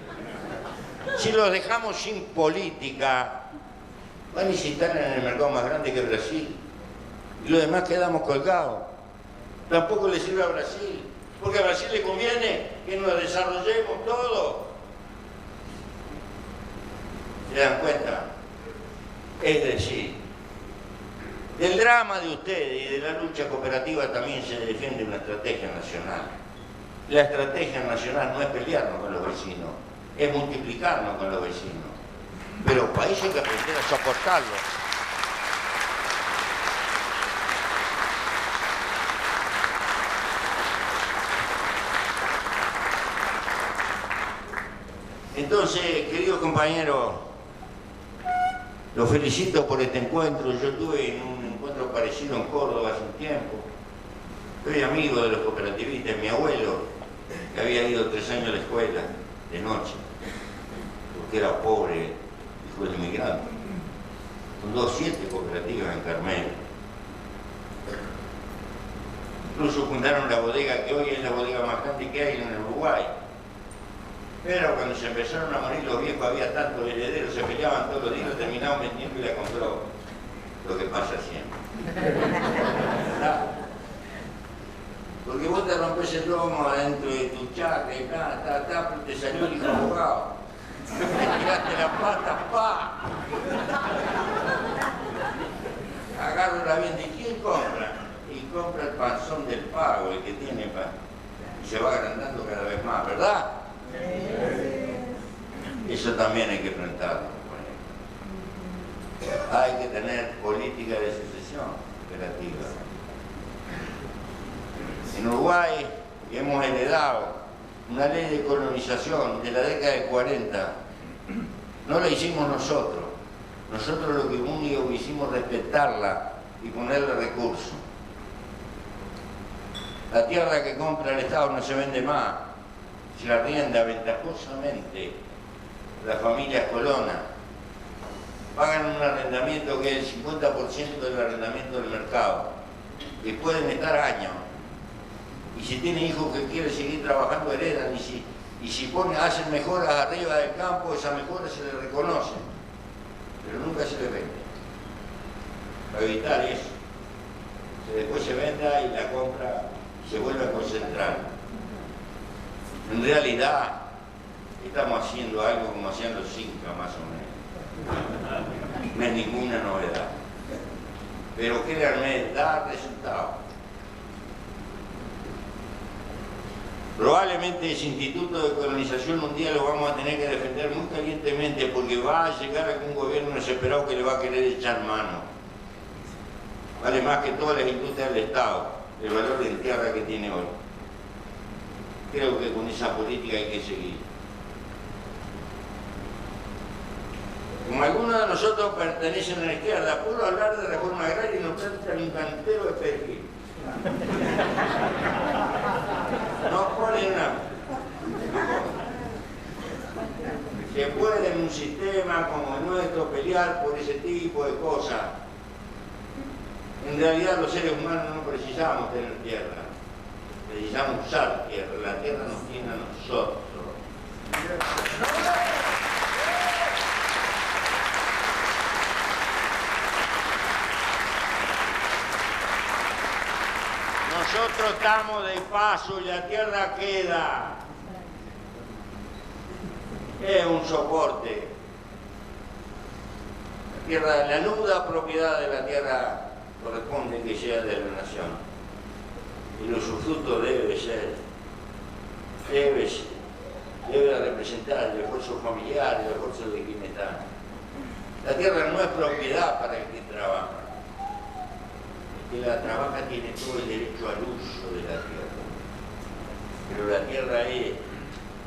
Si los dejamos sin política, van a estar en el mercado más grande que Brasil. Y los demás quedamos colgados. Tampoco le sirve a Brasil, porque a Brasil le conviene que nos desarrollemos todo. ¿Se dan cuenta? Es decir, del drama de ustedes y de la lucha cooperativa también se defiende una estrategia nacional. La estrategia nacional no es pelearnos con los vecinos, es multiplicarnos con los vecinos. Pero para eso hay que aprender a soportarlo. Entonces, queridos compañeros, los felicito por este encuentro. Yo estuve en un encuentro parecido en Córdoba hace un tiempo. Soy amigo de los cooperativistas. Mi abuelo, que había ido 3 años a la escuela de noche, porque era pobre, hijo de inmigrante. Fundó 7 cooperativas en Carmelo. Incluso fundaron la bodega que hoy es la bodega más grande que hay en el Uruguay. Pero cuando se empezaron a morir los viejos, había tantos herederos, se peleaban todos los días, lo terminaban vendiendo y la compró. Lo que pasa siempre. ¿Verdad? Porque vos te rompes el lomo adentro de tu chacra y pero te salió el hijo abogado. Te tiraste la pata, ¡pa! Agarro la venta. ¿Y quién compra? Y compra el panzón del pago, el que tiene y se va agrandando cada vez más, ¿verdad? Eso también hay que enfrentarlo. Hay que tener política de sucesión cooperativa. En Uruguay hemos heredado una ley de colonización de la década de 40. No la hicimos nosotros. Nosotros lo que único que hicimos es respetarla y ponerle recursos. La tierra que compra el Estado no se vende más. Se arrienda ventajosamente las familias colonas. Pagan un arrendamiento que es el 50% del arrendamiento del mercado. Y pueden estar años. Y si tiene hijos que quieren seguir trabajando, heredan. Y si hacen mejoras arriba del campo, esas mejoras se les reconocen. Pero nunca se les vende. Para evitar eso. Que después se venda y la compra se vuelve a concentrar. En realidad, estamos haciendo algo como hacían los incas, más o menos. No es ninguna novedad. Pero créanme, da resultados. Probablemente ese instituto de colonización un día lo vamos a tener que defender muy calientemente porque va a llegar algún gobierno desesperado que le va a querer echar mano. Vale más que todas las industrias del Estado, el valor de tierra que tiene hoy. Creo que con esa política hay que seguir. Como algunos de nosotros pertenecen a la izquierda, puedo hablar de reforma agraria y nos tratan un cantero de perfil. No ponen nada. Se puede en un sistema como el nuestro pelear por ese tipo de cosas. En realidad los seres humanos no precisamos tener tierra. Precisamos usar tierra, la tierra nos tiene a nosotros. nosotros estamos de paso y la tierra queda. Es un soporte. La tierra, la nuda propiedad de la tierra corresponde que sea de la nación. Y el usufructo debe representar el esfuerzo familiar, el esfuerzo de quien está. La tierra no es propiedad para el que trabaja. El que la trabaja tiene todo el derecho al uso de la tierra. Pero la tierra es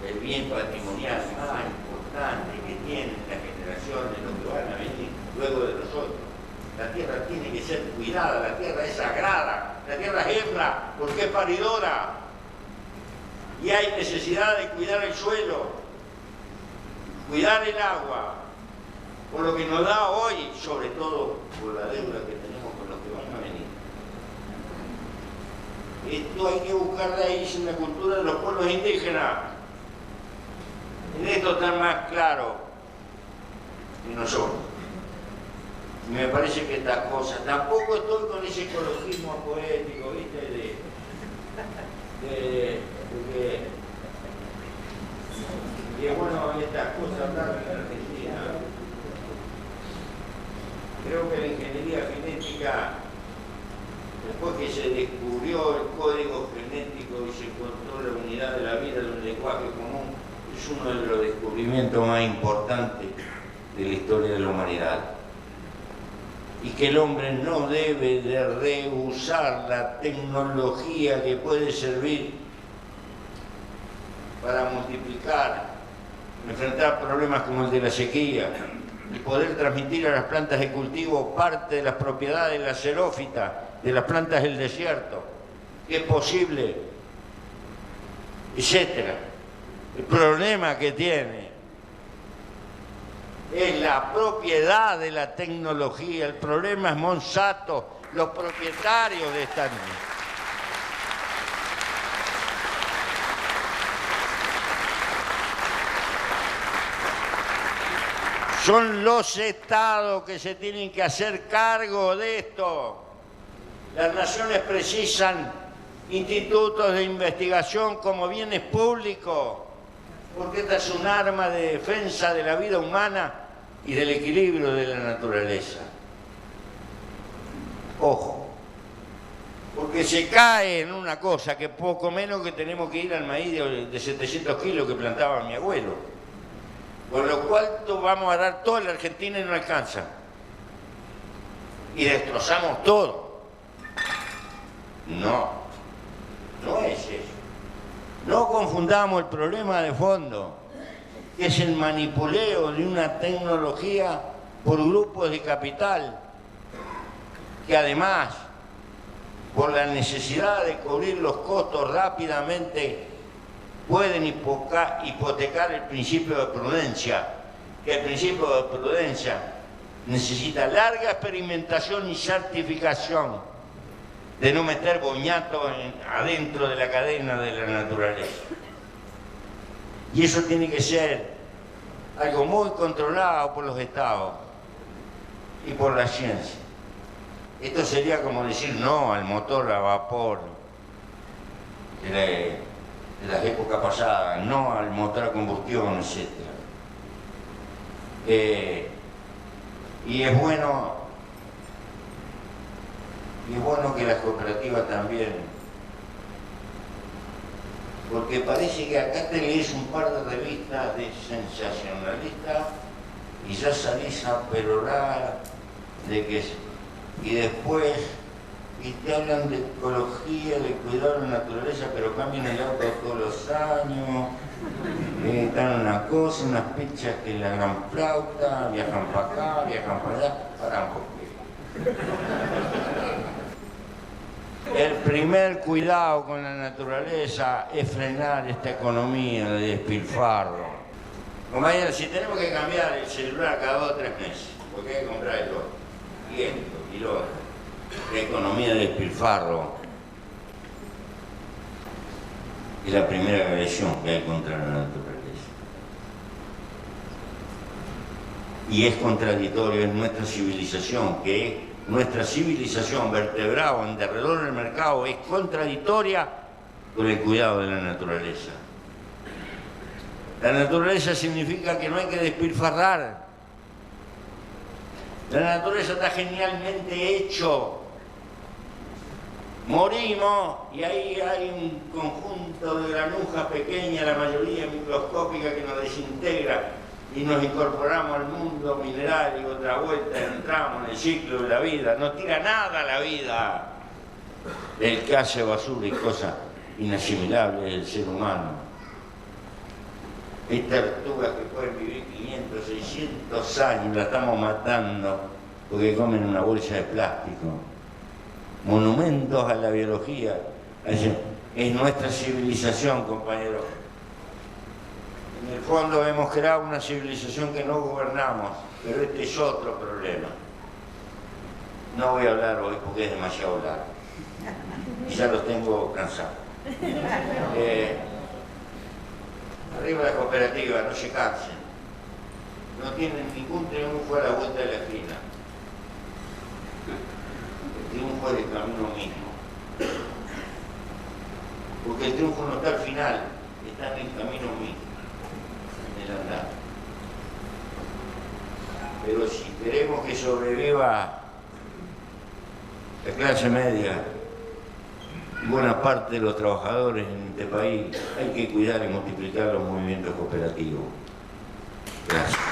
el bien patrimonial más importante que tienen las generaciones, los que van a venir luego de nosotros. La tierra tiene que ser cuidada, la tierra es sagrada, la tierra es hembra porque es paridora. Y hay necesidad de cuidar el suelo, cuidar el agua, por lo que nos da hoy, sobre todo por la deuda que tenemos con los que van a venir. Esto hay que buscar raíz en la cultura de los pueblos indígenas. En esto están más claros que nosotros. Y me parece que estas cosas, tampoco estoy con ese ecologismo poético, ¿viste? Y es bueno estas cosas hablar en Argentina. Creo que la ingeniería genética, después que se descubrió el código genético y se encontró la unidad de la vida de un lenguaje común, es uno de los descubrimientos más importantes de la historia de la humanidad. Y que el hombre no debe de rehusar la tecnología que puede servir para multiplicar, enfrentar problemas como el de la sequía, y poder transmitir a las plantas de cultivo parte de las propiedades de la xerófita, de las plantas del desierto, que es posible, etc. El problema que tiene es la propiedad de la tecnología, el problema es Monsanto, los propietarios de esta niña. Son los estados que se tienen que hacer cargo de esto. Las naciones precisan institutos de investigación como bienes públicos, porque esta es un arma de defensa de la vida humana y del equilibrio de la naturaleza. Ojo, porque se cae en una cosa que poco menos que tenemos que ir al maíz de 700 kilos que plantaba mi abuelo. Con lo cual vamos a dar toda la Argentina y no alcanza. Y destrozamos todo. No, no es eso. No confundamos el problema de fondo, que es el manipuleo de una tecnología por grupos de capital, que además, por la necesidad de cubrir los costos rápidamente, pueden hipotecar el principio de prudencia, que el principio de prudencia necesita larga experimentación y certificación de no meter boñatos adentro de la cadena de la naturaleza. Y eso tiene que ser algo muy controlado por los estados y por la ciencia. Esto sería como decir no al motor a vapor de las épocas pasadas, no al motor a combustión, etc. Y es bueno que las cooperativas también, porque parece que acá te lees un par de revistas de sensacionalistas y ya salís a perorar de que y después y te hablan de ecología, de cuidar la naturaleza, pero cambian el auto todos los años, dan una cosa, unas pizzas que la gran flauta, viajan para acá, viajan para allá, para un poquito. El primer cuidado con la naturaleza es frenar esta economía de despilfarro. Compañeros, si tenemos que cambiar el celular cada 2 o 3 meses, porque hay que comprar el otro, y esto, y lo otro. La economía de despilfarro es la primera agresión que hay contra la naturaleza. Y es contradictorio en nuestra civilización, que es nuestra civilización vertebrada en derredor del mercado es contradictoria con el cuidado de la naturaleza. La naturaleza significa que no hay que despilfarrar. La naturaleza está genialmente hecho. Morimos y ahí hay un conjunto de granujas pequeñas, la mayoría microscópica, que nos desintegra y nos incorporamos al mundo mineral y otra vuelta entramos en el ciclo de la vida. No tira nada la vida. El que hace basura y cosas inasimilables del ser humano. Hay tortugas que pueden vivir 500, 600 años, la estamos matando porque comen una bolsa de plástico. Monumentos a la biología. Es nuestra civilización, compañeros. En el fondo hemos creado una civilización que no gobernamos, pero este es otro problema. No voy a hablar hoy porque es demasiado largo. Y ya los tengo cansados. Arriba la cooperativa, no se cansen. No tienen ningún triunfo a la vuelta de la esquina. El triunfo es el camino mismo. Porque el triunfo no está al final, está en el camino mismo, en el andar. Pero si queremos que sobreviva la clase media y buena parte de los trabajadores en este país, hay que cuidar y multiplicar los movimientos cooperativos. Gracias.